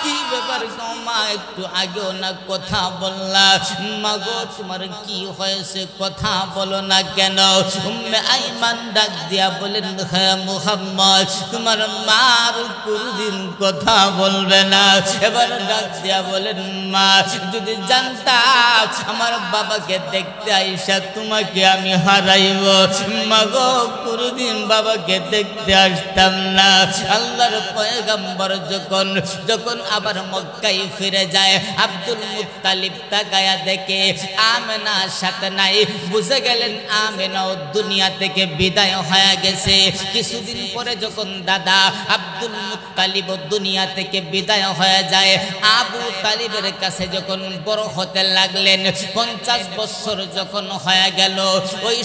কি ব্যাপার মা, একটু আগেও না কথা বললা, মাগো তোমার কি হয়েছে, কথা বলো না কেন? উম্মে আইমান ডাক দিয়া বলেন, হ্যাঁ মুহাম্মদ, তোমার মার কোনদিন কথা বলবে না। এবার ডাক দিয়া বলেন, মা যদি জানতাম আমার বাবাকে দেখতে আইসা তোমাকে আমি হারাইব, মাগো কোনদিন বাবাকে দেখতে আসতাম না। আল্লাহর পয়গম্বর যখন আবার মক্কায় ফিরে যায়, আব্দুল মুত্তালিব তাকায়া দেখে আমেনা সাথে নাই, বুঝে গেলেন আমেনাও দুনিয়া থেকে বিদায় হয়ে গেছে। কিছুদিন পরে যখন দাদা আব্দুল মুত্তালিব দুনিয়া থেকে বিদায় হয়ে যায়, আবু তালিবের কাছে যখন বড় হতে লাগলেন, 50 বছর যখন হয়ে গেল, ওই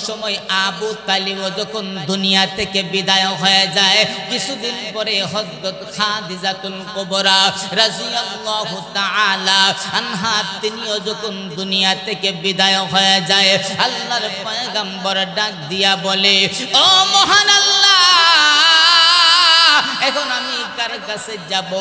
সময় আবু তালিব যখন দুনিয়া থেকে বিদায় হয়ে যায়, কিছুদিন পরে হযরত খাদিজাতুল কুবরা রাদিয়াল্লাহু তাআলা আনহা তিনিও যখন দুনিয়া থেকে বিদায় হয়ে যায়, আল্লাহর পয়গম্বর ডাক দিয়া বলে, ও মহান আল্লাহ, এখন আমি কার কাছে যাব,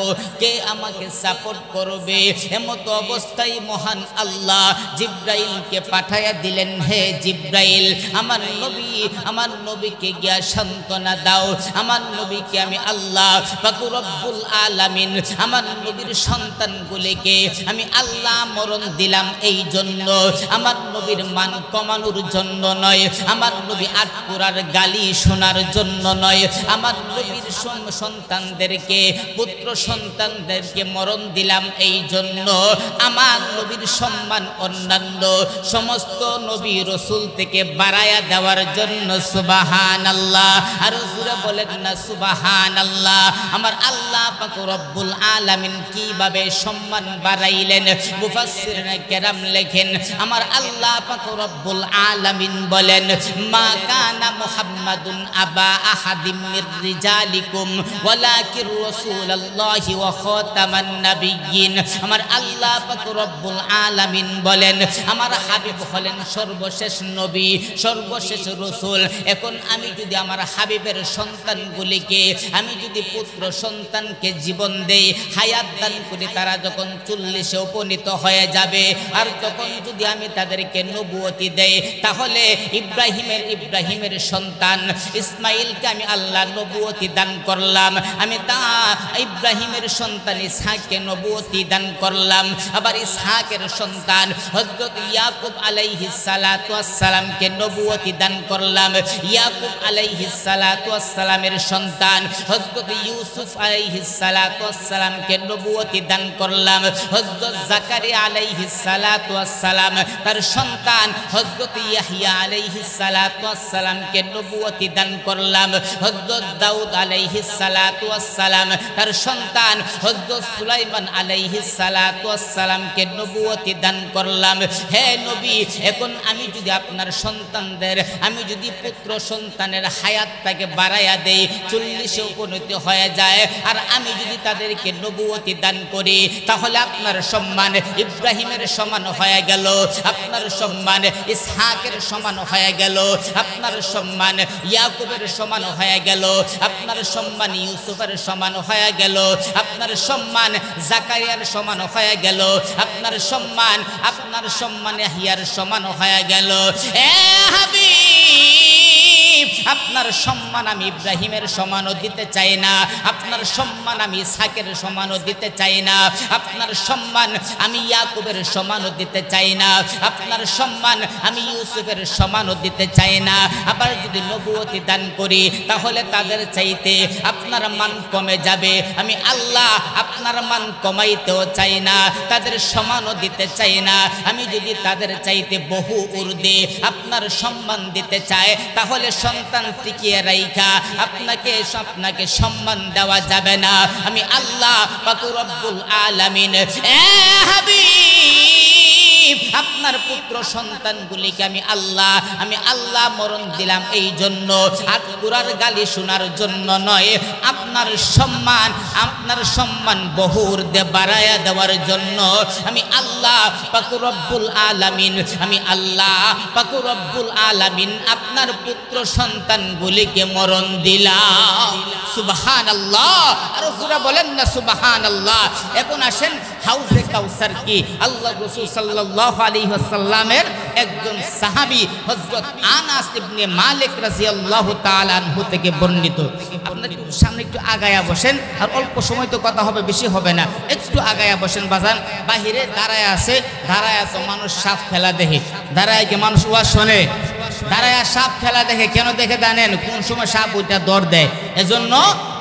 কে আমাকে সাপোর্ট করবে? এমতো অবস্থায় মহান আল্লাহ জিব্রাইলকে পাঠায়া দিলেন, হে জিব্রাইল, আমার নবীকে গিয়া সান্ত্বনা দাও। আমার নবীকে আমি আল্লাহ পাক রব্বুল আলামিন আমার নবীর সন্তানগুলিকে আমি আল্লাহ মরণ দিলাম এই জন্য, আমার নবীর মান কমানোর জন্য নয়, আমার নবী আটপুরার গালি শোনার জন্য নয়, আমার নবীর সন্তানদেরকে পুত্র সন্তানদেরকে মরণ দিলাম এই জন্য, আমার নবীর সম্মান অন্যান্য সমস্ত নবী রসুল থেকে বাড়ায়া দেওয়ার জন্য। সুবহানাল্লাহ, আর জোরে বলেন না সুবহানাল্লাহ। আমার আল্লাহ পাক রব্বুল আলামিন কিভাবে সম্মান বাড়াইলেন, মুফাসসিরিনে কেরাম লেখেন, আমার আল্লাহ পাক রব্বুল আলামিন বলেন, মা কানা মুহাম্মাদুন আবা আহাদিম মির রিজালিকুম ওয়ালাকির রাসূলুল্লাহি ওয়া খাতামান নাবিয়্যিন। আমার আল্লাহ পাক রব্বুল আলামিন বলেন, আমার হাবিব হলেন সর্বশেষ নবী, সর্বশেষ রাসূল। এখন আমি যদি আমার হাবিবের সন্তানগুলিকে, আমি যদি পুত্র সন্তানকে জীবন দেই, হায়াত দান করি, তারা যখন 40-এ উপনীত হয়ে যাবে, আর তখন যদি আমি তাদেরকে নবুয়তি দেই, তাহলে ইব্রাহিমের সন্তান ইসমাইলকে আমি আল্লাহ নবুয়তি দান করলাম, আমি তা ইব্রাহিমের সন্তান ইসহাককে নবুয়তি দান করলাম, আবার ইসহাকের সন্তান হযরত ইয়াকুব আলাইহিস সালাতু ওয়াস সালামকে নবুয়তি দান করলাম, ইয়াকুব আলাইহিস সালাতু ওয়াস সালামের সন্তান হযরত ইউসুফ আলাইহিস সালাতু ওয়াস সালামকে নবুয়তি দান করলাম, হযরত জাকারিয়া আলাইহিস সালাতু ওয়াস সালাম তার সন্তান হযরত ইয়াহইয়া আলাইহিস সালাতু ওয়াস সালামকে নবুয়তি দান করলাম, হযরত দাউদ আলাইহিস সালাতু ওয়াস সালাম তার সন্তান হযরত সুলাইমান আলাইহিস সালাতু ওয়াস সালামকে নবুয়তি দান করলাম। হে নবী, এখন আমি যদি আপনার সন্তানদের, আমি যদি পুত্র সন্তানের হায়াতটাকে বাড়াইয়া দেই, 40-এ উপনীত হয়ে যায়, আর আমি যদি তাদেরকে নবুয়তি দান করি, তাহলে আপনার সম্মান ইব্রাহিমের সমান হয়ে গেল, আপনার সম্মান ইসহাকের সমান হয়ে গেল, আপনার সম্মান ইয়াকুবের সমান হয়ে গেল, আপনার সম্মান ইউসুফের সমান হয়ে গেল, আপনার সম্মান জাকারিয়ার সমান হয়ে গেল, আপনার সম্মান ইয়াহইয়ার সমান হয়ে গেল। এ হাবিব, আপনার সম্মান আমি ইব্রাহিমের সমানও দিতে চাই না, আপনার সম্মান আমি ইসহাকের সমানও দিতে চাই না, আপনার সম্মান আমি ইয়াকুবের সমানও দিতে চাই না, আপনার সম্মান আমি ইউসুফের সমানও দিতে চাই না। আবার যদি নবুয়তি দান করি, তাহলে তাদের চাইতে আপনার আপনার মান কমে যাবে। আমি আল্লাহ আপনার মান কমাইতেও চাই না, তাদের সমানও দিতে চাই না। আমি যদি তাদের চাইতে বহু ঊর্ধ্বে আপনার সম্মান দিতে চাই, তাহলে সন্তান টিকিয়ে রাইখা আপনাকে সম্মান দেওয়া যাবে না। আমি আল্লাহ পাক রব্বুল আলামিন আপনার পুত্র সন্তানগুলিকে আমি আল্লাহ মরণ দিলাম এই জন্য, আর কুরার গালি শোনার জন্য নয়, আপনার সম্মান বহুর দে বাড়ায়া দেওয়ার জন্য। আমি আল্লাহ পাক রব্বুল আলামিন আপনার পুত্র সন্তানগুলিকে মরণ দিলাম। সুবহানাল্লাহ, আর পুরা বলেন না সুবহানাল্লাহ। এখন আসেন হাউজে কাউসার কি? আল্লাহ রাসূল সাল্লাল্লাহু আলাইহি ওয়াসাল্লামের একজন সাহাবী হযরত আনাস ইবনে মালিক রাদিয়াল্লাহু তাআলা আনহু থেকে বর্ণিত। আপনারা সামনে একটু আগায়া বসেন, আর অল্প সময় তো কথা হবে, বেশি হবে না, একটু আগায়া বসেন বাজান। বাহিরে দাঁড়ায় আছে, দাঁড়ায় তো মানুষ সাপ খেলা দেখে, দাঁড়ায় কি মানুষ ওয়াজ শোনে? দাঁড়ায় সাপ খেলা দেখে কেন দেখে জানেন? কোন সময় সাপ ওইটা দৌড় দেয়, এজন্য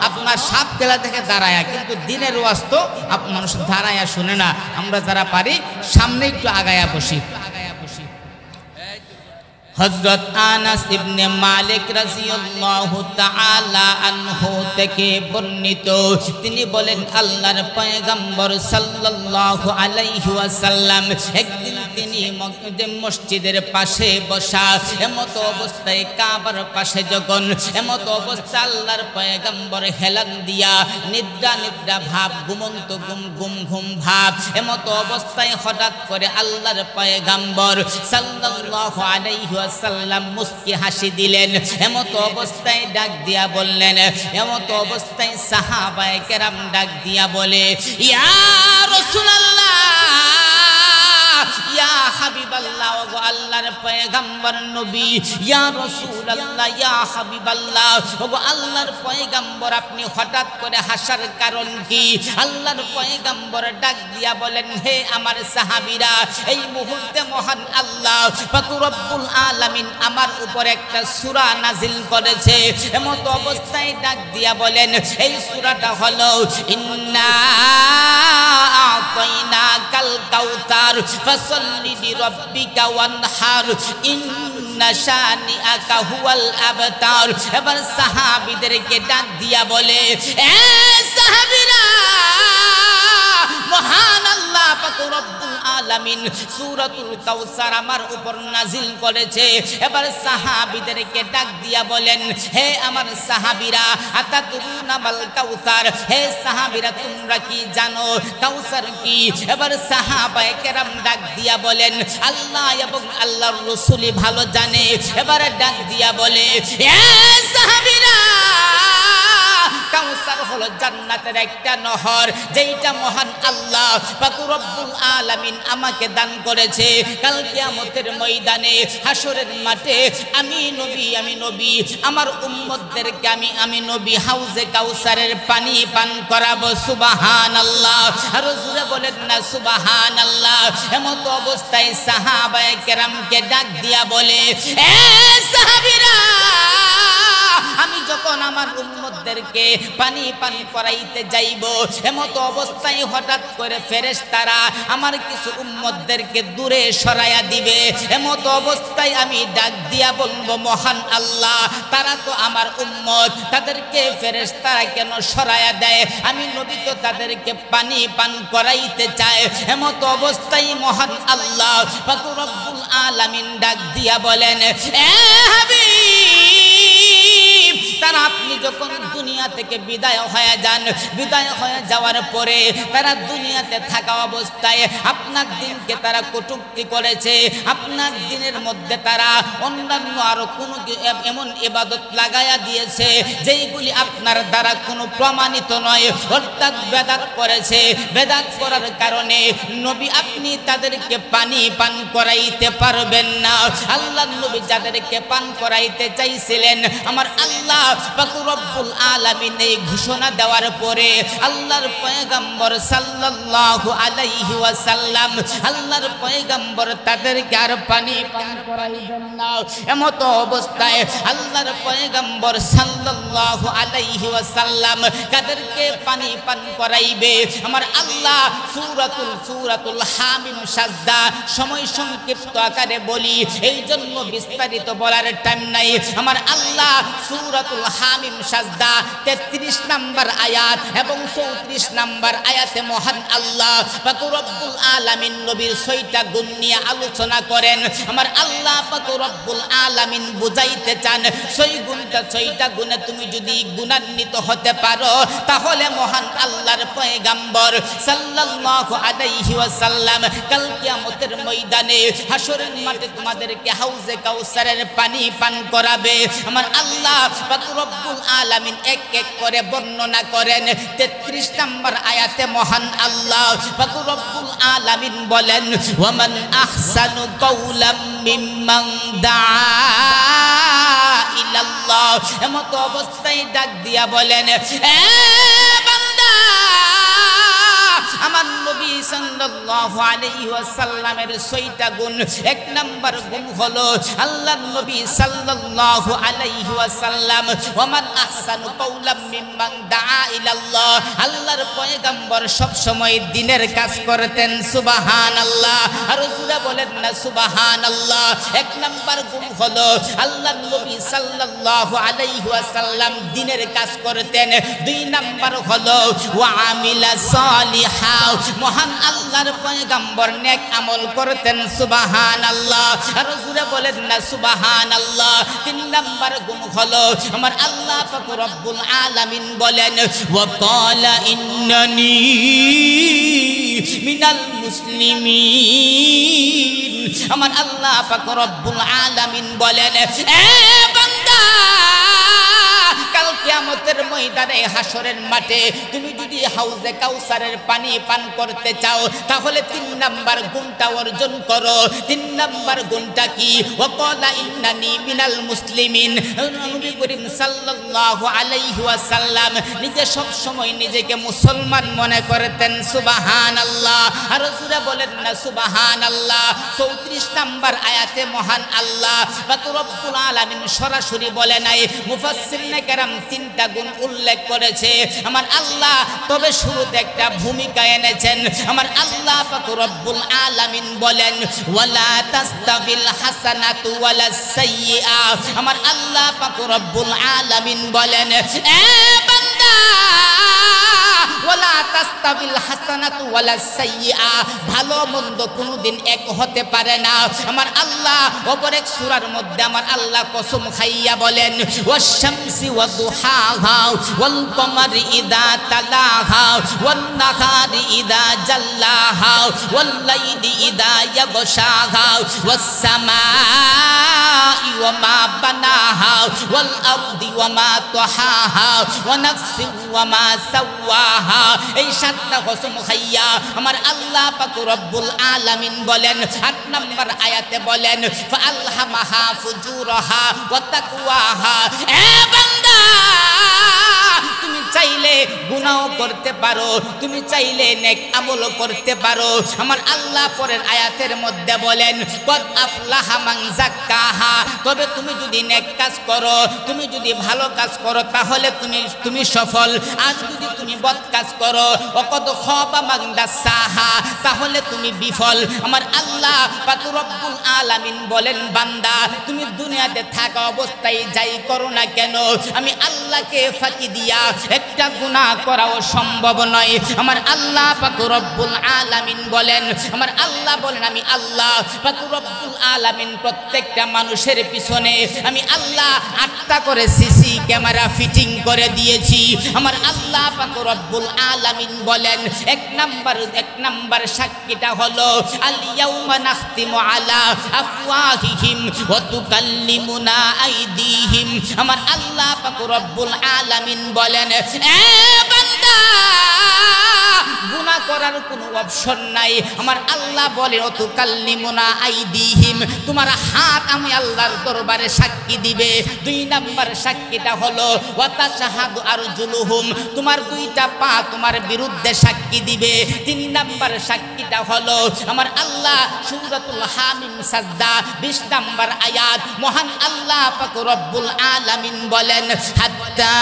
আপনার সাপ খেলা দেখে দাঁড়ায়। কিন্তু দিনের ওয়াজ তো মানুষ দাঁড়ায়া শুনে না। আমরা যারা পারি সামনে একটু আগায়া বসি। হযরত আনাস ইবনে মালিক রাদিয়াল্লাহু তাআলা আনহু থেকে বর্ণিত, তিনি বলেন আল্লাহর পয়গম্বর সাল্লাল্লাহু আলাইহি ওয়াসাল্লাম একদিন তিনি মসজিদের পাশে বসা, এমত অবস্থায় কাবার পাশে যখন এমত অবস্থা আল্লাহর পয়গম্বর হেলান দিয়া নিদ্রা ভাব, ঘুমন্ত ঘুম ভাব, এমত অবস্থায় হঠাৎ করে আল্লাহর পয়গম্বর সাল্লাল্লাহু আলাইহি ওয়াসাল্লাম মুস্কি হাসি দিলেন। এমত অবস্থায় ডাক দিয়া বললেন, এমত অবস্থায় সাহাবায়ে কেরাম ডাক দিয়া বলে, ইয়া রাসূলুল্লাহ, ইয়া হাবিবাল্লাহ, ওগো আল্লাহর পয়গম্বর নবী, ইয়া রাসূলুল্লাহ, ইয়া হাবিবাল্লাহ, ওগো আল্লাহর পয়গম্বর আপনি হঠাৎ করে হাসার কারণ কি? আল্লাহর পয়গম্বর ডাক দিয়া বলেন, হে আমার সাহাবীরা, এই মুহূর্তে মহান আল্লাহ পাক রব্বুল আলামিন আমার উপর একটা সূরা নাজিল করেছে। এমত অবস্থায় ডাক দিয়া বলেন, এই সূরাটা হলো ইন্না আ'তাইনাকাল কাউসার ফাসাল্লি লিরাব্বিকা ওয়ানহার ইন্না শানিআকা হুয়াল আবতার। এবার সাহাবীদেরকে ডাক দিয়া বলে, এ সাহাবীরা, মহান আল্লাহ পাক রব্বুল আলামিন সূরাতুল কাউসার আমার উপর নাজিল করেছে। এবার সাহাবীদেরকে ডাক দিয়া বলেন, হে আমার সাহাবীরা, আতাদরুনা মাল কাউসার, হে সাহাবীরা তোমরা কি জানো কাউসার কি? এবার সাহাবায়ে কেরাম ডাক দিয়া বলেন, আল্লাহ এবং আল্লাহর রাসূলই ভালো জানে। এবার ডাক দিয়া বলে, হে সাহাবীরা, কাউসার হলো জান্নাতের একটা নহর, যেইটা মহান আল্লাহ পাক রব্বুল আলামিন আমাকে দান করেছে। কাল কিয়ামতের ময়দানে হাসরের মাঠে আমি নবী আমার উম্মতদেরকে আমি নবী হাউজে কাউসারের পানি পান করাবো। সুবহানাল্লাহ, আর জোরে বলেন না সুবহানাল্লাহ। এমত অবস্থায় সাহাবায়ে কেরামকে ডাক দিয়া বলে, এ সাহাবীরা, আমি যখন আমার উম্মতদেরকে পানি পান করাইতে যাইব, এমত অবস্থায় হঠাৎ করে ফেরেশতারা আমার কিছু উম্মতদেরকে দূরে সরাইয়া দিবে। এমত অবস্থায় আমি ডাক দিয়া বলবো, মহান আল্লাহ, তারা তো আমার উম্মত, তাদেরকে ফেরেশতারা কেন সরাইয়া দেয়? আমি নবী তো তাদেরকে পানি পান করাইতে চাই। এমত অবস্থায় মহান আল্লাহ পাক রব্বুল আলামিন ডাক দিয়া বলেন, এ হাবিব, তারা আপনি যখন দুনিয়া থেকে বিদায় হয়ে যান, বিদায় হয়ে যাওয়ার পরে তারা দুনিয়াতে থাকা অবস্থায় আপনার দিনকে তারা কটূক্তি করেছে। আপনার দিনের মধ্যে তারা অন্যান্য আরো কোনো এমন ইবাদত লাগায়া দিয়েছে যেইগুলি আপনার দ্বারা কোনো প্রমাণিত নয়, অর্থাৎ বেদাত করেছে। বেদাত করার কারণে নবী আপনি তাদেরকে পানি পান করাইতে পারবেন না। আল্লাহর নবী যাদেরকে পান করাইতে চাইছিলেন, আমার আল্লাহ পাক রব্বুল আলামিন এই ঘোষণা দেওয়ার পরে আল্লাহর পয়গম্বর সাল্লাল্লাহু আলাইহি ওয়াসাল্লাম আল্লাহর পয়গম্বর তাদেরকে আর পানি পান করাইবেন না। এমত অবস্থায় আল্লাহর পয়গম্বর সাল্লাল্লাহু আলাইহি ওয়াসাল্লাম কাদেরকে পানি পান করাইবে? আমার আল্লাহ সূরাতুল হামিম সাজদা সময় সংক্ষিপ্ত আকারে বলি, এই জন্য বিস্তারিত বলার টাইম নাই। আমার আল্লাহ সূরাতুল হামিম সাজদা 33 নম্বর আয়াত এবং 34 নম্বর আয়াতে মহান আল্লাহ পাক রব্বুল আলামিন নবীর 6টা গুণ নিয়ে আলোচনা করেন। আমার আল্লাহ পাক রব্বুল আলামিন বুঝাইতে চান 6টা গুণে তুমি যদি গুণান্বিত হতে পারো তাহলে মহান আল্লাহর পয়গম্বর সাল্লাল্লাহু আলাইহি ওয়াসাল্লাম কাল কিয়ামতের ময়দানে হাসরের মাঠে তোমাদেরকে হাউজে কাউসারের পানি পান করাবে। আমার আল্লাহ পাক রব্বুল আলামিন এক এক করে বর্ণনা করেন। 33 নম্বর আয়াতে মহান আল্লাহ পাক রব্বুল আলামিন বলেন, ওয়ামান আহসানু কাওলাম মিম্মান দাআ ইলাল্লাহ। এমত অবস্থায় ডাক দিয়া বলেন, এ বান্দা, আমার নবী সাল্লাল্লাহু আলাইহি ওয়াসাল্লামের 6টা গুণ। 1 নাম্বার গুণ হলো আল্লাহর নবী সাল্লাল্লাহু আলাইহি ওয়াসাল্লাম ওয়ামান আহসানু কাওলাম মিম্মান দাআ ইলাল্লাহ, আল্লাহর পয়গম্বর সব সময় দ্বীনের কাজ করতেন। সুবহানাল্লাহ, আর রাসূলুল্লাহ বলেন না সুবহানাল্লাহ। 1 নাম্বার গুণ হলো আল্লাহর নবী সাল্লাল্লাহু আলাইহি ওয়াসাল্লাম দ্বীনের কাজ করতেন। 2 নাম্বার হলো ওয়া আমিলা সালিহা, মহান আল্লাহর পয়গম্বর নেক আমল করতেন। সুবহানাল্লাহ, আর রাসূল বলেন না সুবহানাল্লাহ। 3 নাম্বার গুণ হলো আমার আল্লাহ পাক রব্বুল আলামিন বলেন, ওয়া ক্বালা ইন্নানি মিনাল মুসলিমিন। আমার আল্লাহ পাক রব্বুল আলামিন বলেন, এ বান্দা, কাল কিয়ামতের ময়দানে হাসরের মাঠে তুমি যদি হাউজে কাউসারের পানি পান করতে চাও তাহলে 3 নাম্বার গুণটা অর্জন করো। 3 নাম্বার গুণটা কি? ওয়াকালা ইন্নানি মিনাল মুসলিমিন। নবী করিম সাল্লাল্লাহু আলাইহি ওয়াসাল্লাম নিজে সব সময় নিজেকে মুসলমান মনে করতেন। সুবহানাল্লাহ, আর রাসূল বলেন না সুবহানাল্লাহ। 34 নাম্বার আয়াতে মহান আল্লাহ পাক রব্বুল আলামিন সরাসরি বলে নাই, মুফাসসিরিনে কেরাম 3টা গুণ উল্লেখ করেছে আমার আল্লাহ, তবে শুরুতে একটা ভূমিকা এনেছেন। আমার আল্লাহ পাক রব্বুল আলামিন বলেন, ওয়ালা তাস্তাবিল হাসানাতু ওয়ালাস সাইয়্যিআ। আমার আল্লাহ পাক রব্বুল আলামিন বলেন, এ বান্দা, ওয়ালা তাস্তাবিল হাসানাতু ওয়ালাস সাইয়্যিআ, ভালো মন্দ কোনোদিন এক হতে পারে না। আমার আল্লাহ অপর এক সূরার মধ্যে আমার আল্লাহ কসম খাইয়া বলেন, ওয়াশ শামসি ওয়া দুহাহা ওয়াল কমারি ইযা তালাহা ওয়ান নাহারি ইযা জাল্লাহা ওয়াল লাইলি ইযা ইয়াগশাহা ওয়াস সামাই ওয়া মা বানাহা ওয়াল আরদি ওয়া মা তাহাহা ওয়া নাফসিন ওয়া মা সাওয়াহা। এই 7টা কসম খাইয়া আমার আল্লাহ পাক রব্বুল আলামিন বলেন, 8 নম্বর আয়াতে বলেন, ফাআলহামাহা ফুজুরাহা ওয়া তাকওয়াহা। এ বান্দা, তুমি চাইলে গুনাহ করতে পারো, তুমি চাইলে নেক আমল করতে পারো। আমার আল্লাহ পরের আয়াতের মধ্যে বলেন, কদ আফলাহা মান যাক্কাহা, তবে তুমি যদি নেক কাজ করো, তুমি যদি ভালো কাজ করো তাহলে তুমি সফল। আর যদি তুমি বদ কাজ করো, ওয়াকদ খাবা মান দাসাহা, তাহলে তুমি বিফল। আমার আল্লাহ পাক রব্বুল আলামিন বলেন, বান্দা, তুমি দুনিয়াতে থাকা অবস্থায় যাই করো না কেন, আমি আল্লাহকে ফাঁকি দিয়া একটা গুনাহ করাও সম্ভব নয়। আমার আল্লাহ পাক রব্বুল আলামিন বলেন, আমার আল্লাহ বলেন, আমি আল্লাহ পাক রব্বুল আলামিন প্রত্যেকটা মানুষের পিছনে আমি আল্লাহ 8টা করে সিসি ক্যামেরা ফিটিং করে দিয়েছি। আমার আল্লাহ পাক রব্বুল আলামিন বলেন, 1 নাম্বার সাক্ষীটা হলো আল ইয়াউমা নাখতিমু আলা আফওয়াহিহিম ওয়া তুকাল্লিমুনা আইদিহিম। আমার আল্লাহ পাক রব্বুল আলামিন বলেন, এ বান্দা, গুনাহ করা করার কোনো অপশন নাই। আমার আল্লাহ বলে অতুকাল্লিমুনা আইদিহিম, তোমার হাত আমি আল্লাহর দরবারে সাক্ষী দিবে। 2 নাম্বার সাক্ষীটা হলো ওয়াতাশহাদু আরজুলুহুম, তোমার 2টা পা তোমার বিরুদ্ধে সাক্ষী দিবে। 3 নাম্বার সাক্ষীটা হলো আমার আল্লাহ সূরাতুল হামিম সাজদা 20 নাম্বার আয়াত, মহান আল্লাহ পাক রব্বুল আলামিন বলেন হাত্তা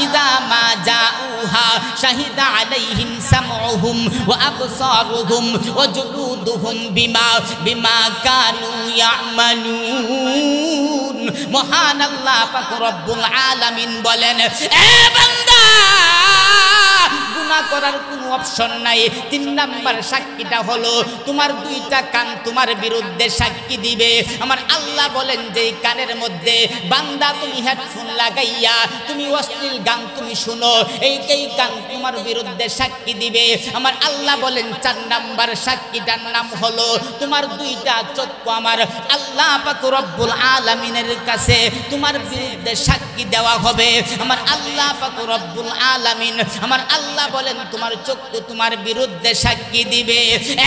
ইযা মা জাউহা শাহিদা আলাইহিম সামউহুম ওয়া আবসারুহুম ওয়া জুলুদুহুম বিমা কানু ইয়ামালুন। মহান আল্লাহ পাক রব্বুল আলামিন বলেন, এ বান্দা গুনাহ করার কোনো অপশন নাই। 3 নাম্বার সাক্ষীটা হলো তোমার 2টা কান তোমার বিরুদ্ধে সাক্ষী দিবে। আমার আল্লাহ বলেন যে কানের মধ্যে বান্দা তুমি হেডফোন লাগাইয়া তুমি অশ্লীল গান তুমি শুনো, এই কান তোমার বিরুদ্ধে সাক্ষী দিবে। আমার আল্লাহ বলেন 4 নাম্বার সাক্ষীটার নাম হলো তোমার 2টা চক্ষু আমার আল্লাহ পাক রব্বুল আলামিনের কাছে তোমার বিরুদ্ধে সাক্ষী দেওয়া হবে। আমার আল্লাহ পাক রব্বুল আলামিন আমার আল্লাহ বলেন তোমার চক্ষু তোমার বিরুদ্ধে সাক্ষী দিবে।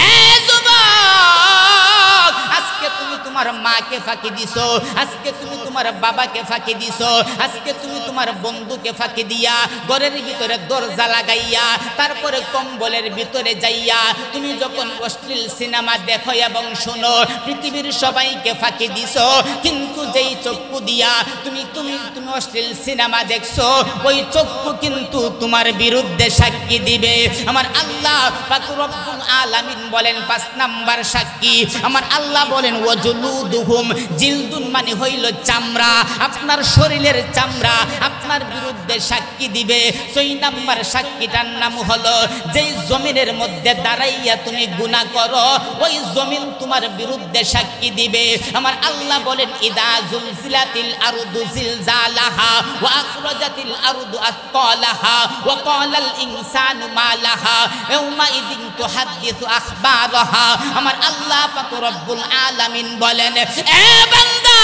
এ যুবক, আজকে তুমি তোমার মাকে ফাঁকি দিছো, আজকে তুমি তোমার বাবাকে ফাঁকি দিছো, আজকে তুমি তোমার বন্ধুকে ফাঁকি দিয়া ঘরের ভিতরে দরজা লাগাইয়া তারপরে কম্বলের ভিতরে যাইয়া তুমি যখন অশ্লীল সিনেমা দেখো এবং শোনো, পৃথিবীর সবাইকে ফাঁকি দিছো। কিন্তু যেই চক্ষু দিয়া তুমি অশ্লীল সিনেমা দেখছো, ওই চক্ষু কিন্তু তোমার বিরুদ্ধে সাক্ষী দিবে। আমার আল্লাহ পাক রব্বুল আলামিন বলেন 5 নাম্বার সাক্ষী আমার আল্লাহ বলেন ওয়াজুলুদুহুম, জিলদুন মানে হইল চামড়া, আপনার শরীরের চামড়া আপনার বিরুদ্ধে সাক্ষী দিবে। 6 নাম্বার সাক্ষীটার নাম হলো যেই জমিনের মধ্যে দাঁড়াইয়া তুমি গুনাহ করো, ওই জমিন তোমার বিরুদ্ধে সাক্ষী দিবে। আমার আল্লাহ বলেন ইদা জুলজিলাতিল আরদু জিলজালাহা ওয়া আখরাজাতিল আরদু আসকালাহা ওয়া ক্বালাল ইনসানু মা লাহা ইয়াউমা ইদিন তুহাদ্দিসু আখবারাহা। আমার আল্লাহ পাক রব্বুল আলামিন বলেন, এ বান্দা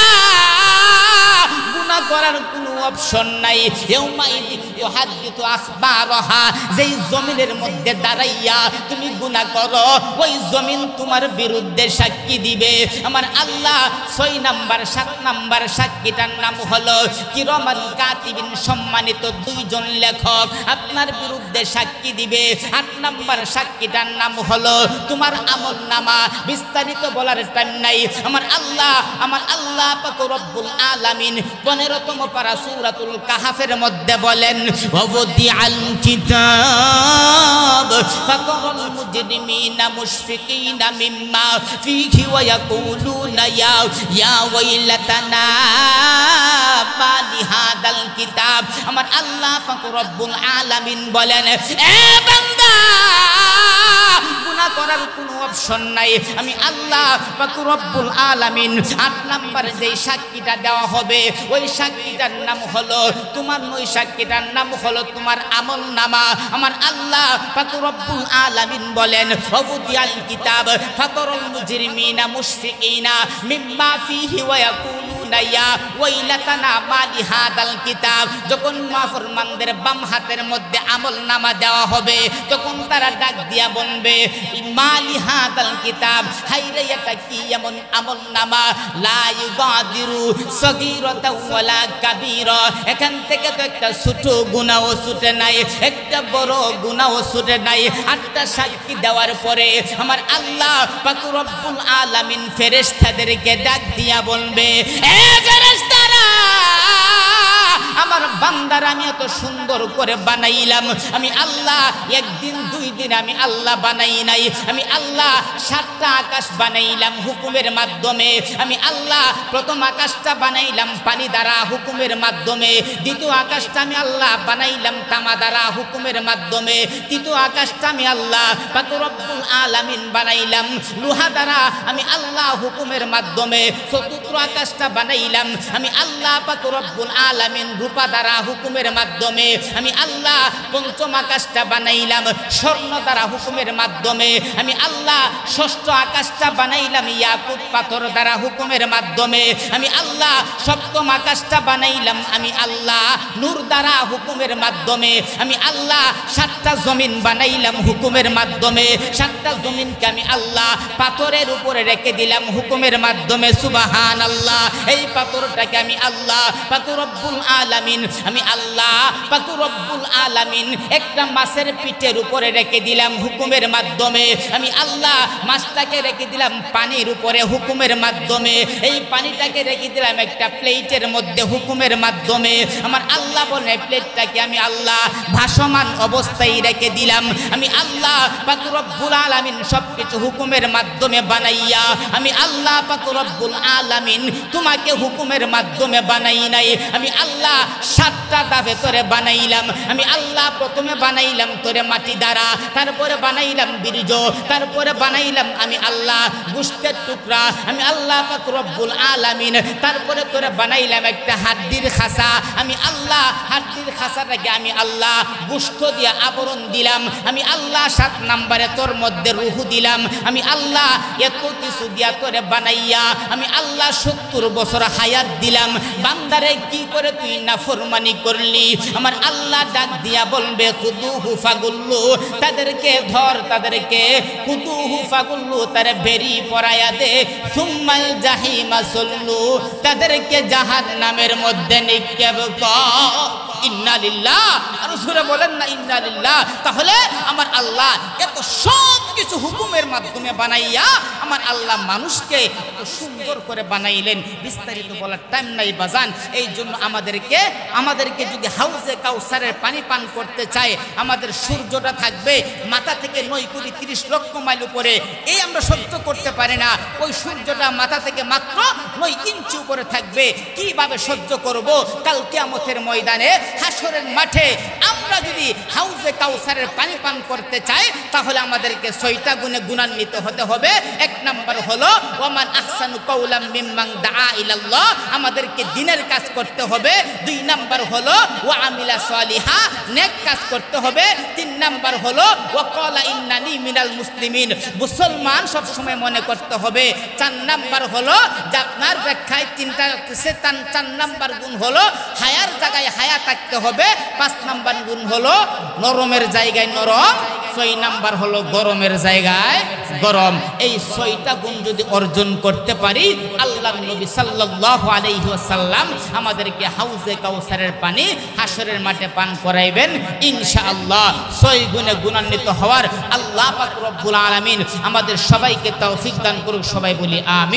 গুনাহ করার কোনো অপশন নাই। ইয়াউমা ইদিন তুহাদ্দিসু আখবারাহা, যেই জমিনের মধ্যে দাঁড়াইয়া তুমি গুনাহ করো, ওই জমিন তোমার বিরুদ্ধে সাক্ষী দিবে। আমার আল্লাহ 6 নাম্বার 7 নাম্বার সাক্ষীটার নাম হলো কিরামান কাতিবিন, সম্মানিত 2 জন লেখক আপনার বিরুদ্ধে সাক্ষী দিবে। 8 নাম্বার সাক্ষীটার নাম হলো তোমার আমলনামা, বিস্তারিত বলার টাইম নাই। আমার আল্লাহ পাক রব্বুল আলামিন 15তম পারা সূরাতুল কাহফের মধ্যে বলেন ওয়াদিআল কিতাব ফাতারাল মুজরিমিনা মুশফিকিনা মিম্মা ফীহি ওয়া ইয়াকুলুনা ইয়া ওয়াইলাতানা মা লিহাদাল কিতাব। আমার আল্লাহ পাক রব্বুল আলামিন বলেন, এ বান্দা গুনাহ করার কোনো অপশন নাই। আমি আল্লাহ পাক রব্বুল আলামিন 8 নাম্বার যেই সাক্ষীটা দেওয়া হবে, ওই সাক্ষীটার নাম হলো তোমার সাক্ষীটার নাম হলো তোমার আমলনামা। আমার আল্লাহ পাক রব্বুল আলামিন বলেন ওয়াদিআল কিতাব ফাতারাল মুজরিমিনা মুশফিকিনা মিম্মা ফীহি ওয়া ইয়াকুলুনা ইয়া ওয়াইলাতানা মা লিহাদাল কিতাব। যখন নাফরমানদের বাম হাতের মধ্যে আমলনামা দেওয়া হবে, তখন তারা ডাক দিয়া বলবে মা লিহাদাল কিতাব, হায়রে এটা কি এমন আমলনামা, লা ইউগাদিরু সগীরাতাও ওয়ালা কাবীরা, এখান থেকে তো একটা ছোট গুনাহও ছুটে নাই, একটা বড় গুনাহও ছুটে নাই। 8টা সাক্ষী দেওয়ার পরে আমার আল্লাহ পাক রব্বুল আলামিন ফেরেশতাদেরকে ডাক দিয়া বলবে, এ ফেরেশতারা, আমার বান্দার আমি এত সুন্দর করে বানাইলাম, আমি আল্লাহ 1 দিন 2 দিন আমি আল্লাহ বানাই নাই। আমি আল্লাহ 7টা আকাশ বানাইলাম হুকুমের মাধ্যমে। আমি আল্লাহ প্রথম আকাশটা বানাইলাম পানি দ্বারা হুকুমের মাধ্যমে, দ্বিতীয় আকাশটা আমি আল্লাহ বানাইলাম তামা দ্বারা হুকুমের মাধ্যমে, তৃতীয় আকাশটা আমি আল্লাহ পাক রব্বুল আলামিন বানাইলাম লোহা দ্বারা আমি আল্লাহ হুকুমের মাধ্যমে, চতুর্থ আকাশটা বানাইলাম আমি আল্লাহ পাক রব্বুল আলামিন রূপা দ্বারা হুকুমের মাধ্যমে আমি আল্লাহ পঞ্চম আকাশটা বানাইলাম, স্বর্ণ দ্বারা হুকুমের মাধ্যমে আমি আল্লাহ ষষ্ঠ আকাশটা বানাইলাম, ইয়াকুত পাথর দ্বারা হুকুমের মাধ্যমে আমি আল্লাহ সপ্তম আকাশটা বানাইলাম, আমি আল্লাহ নূর দ্বারা হুকুমের মাধ্যমে আমি আল্লাহ সাতটা জমিন বানাইলাম হুকুমের মাধ্যমে, সাতটা জমিনকে আমি আল্লাহ পাথরের উপরে রেখে দিলাম হুকুমের মাধ্যমে। সুবহানাল্লাহ। এই পাথরটাকে আমি আল্লাহ পাক রব্বুল আলামিন আমি আল্লাহ পাক রব্বুল আলামিন একটা মাছের পিঠের উপরে রেখে দিলাম হুকুমের মাধ্যমে, আমি আল্লাহ মাছটাকে রেখে দিলাম পানির উপরে হুকুমের মাধ্যমে, এই পানিটাকে রেখে দিলাম একটা প্লেটের মধ্যে হুকুমের মাধ্যমে। আমার আল্লাহ বলে প্লেটটাকে আমি আল্লাহ ভাসমান অবস্থায় রেখে দিলাম, আমি আল্লাহ পাক রব্বুল আলামিন সবকিছু হুকুমের মাধ্যমে বানাইয়া আমি আল্লাহ পাক রব্বুল আলামিন তোমাকে হুকুমের মাধ্যমে বানাই নাই, আমি আল্লাহ সাতটা ধাপে তোরে বানাইলাম। আমি আল্লাহ প্রথমে বানাইলাম তোরে মাটি দ্বারা, তারপরে বানাইলাম বীর্য, তারপরে বানাইলাম আমি আল্লাহ গোশতের টুকরা, আমি আল্লাহ পাক রব্বুল আলামিন তারপরে তোরে বানাইলাম একটা হাড্ডির খাসা, আমি আল্লাহ হাড্ডির খাসাটাকে আমি আল্লাহ গোশত দিয়ে আবরণ দিলাম, আমি আল্লাহ 7 নম্বরে তোর মধ্যে রূহ দিলাম, আমি আল্লাহ এত কিছু দিয়া তোরে বানাইয়া আমি আল্লাহ 70 বছর হায়াত দিলাম। বান্দারে কি করে তুই নাফরমানি করলি? আমার আল্লাহ ডাক দিয়া বলবে কুদুহু ফাগুল্লু, তাদেরকে ধর, তাদেরকে কুদুহু ফাগুল্লু তারে বেরি পরায়া দে, সুম্মাল জাহিমা সল্লু তাদেরকে জাহান্নামের মধ্যে নিক্ষেপ কর। ইন্না লিল্লাহ। আর রাসূল বলেন না ইন্না লিল্লাহ। তাহলে আমার আল্লাহ এত সব কিছু হুকুমের মাধ্যমে বানাইয়া আমার আল্লাহ মানুষকে এত সুন্দর করে বানাইলেন, বিস্তারিত বলার টাইম নাই বাজান। এই জন্য আমাদেরকে যদি হাউজে কাউসারের পানি পান করতে চায়, আমাদের সূর্যটা থাকবে মাথা থেকে 9 কোটি 30 লক্ষ মাইল উপরে, এই আমরা সহ্য করতে পারি না। ওই সূর্যটা মাথা থেকে মাত্র 9 ইঞ্চি উপরে থাকবে, কিভাবে সহ্য করব? কাল কিয়ামতের ময়দানে হাসরের মাঠে আমরা যদি হাউজে কাউসারের পানি পান করতে চাই, তাহলে আমাদেরকে 6টা গুণে গুণান্বিত হতে হবে। 1 নাম্বার হলো ওয়ামান আহসানু কাওলাম মিম্মান দাআ ইলাল্লাহ, আমাদেরকে দ্বীনের কাজ করতে হবে। 2 নাম্বার হলো ওয়া আমিলা সালিহা, নেক কাজ করতে হবে। 3 নাম্বার হলো ওয়া ক্বালা ইন্নানি মিনাল মুসলিমিন, মুসলমান সব সময় মনে করতে হবে। 4 নাম্বার হলো যে আপনার ব্যাখ্যায় 4 নাম্বার গুণ হলো হায়ার জায়গায় হায়া থাকতে হবে। 5 নাম্বার গুণ হলো নরমের জায়গায় নরম। 6 নাম্বার হলো গরমের জায়গায় গরম। এই 6টা গুণ যদি অর্জন করতে পারি, আল্লাহর নবী সাল্লাল্লাহু আলাইহি ওয়াসাল্লাম আমাদেরকে হাউজে কাউসারের পানি হাসরের মাঠে পান করাইবেন ইনশাআল্লাহ। 6 গুণে গুণান্বিত হওয়ার আল্লাহ পাক রব্বুল আলামিন আমাদের সবাইকে তৌফিক দান করুক। সবাই বলি আমিন।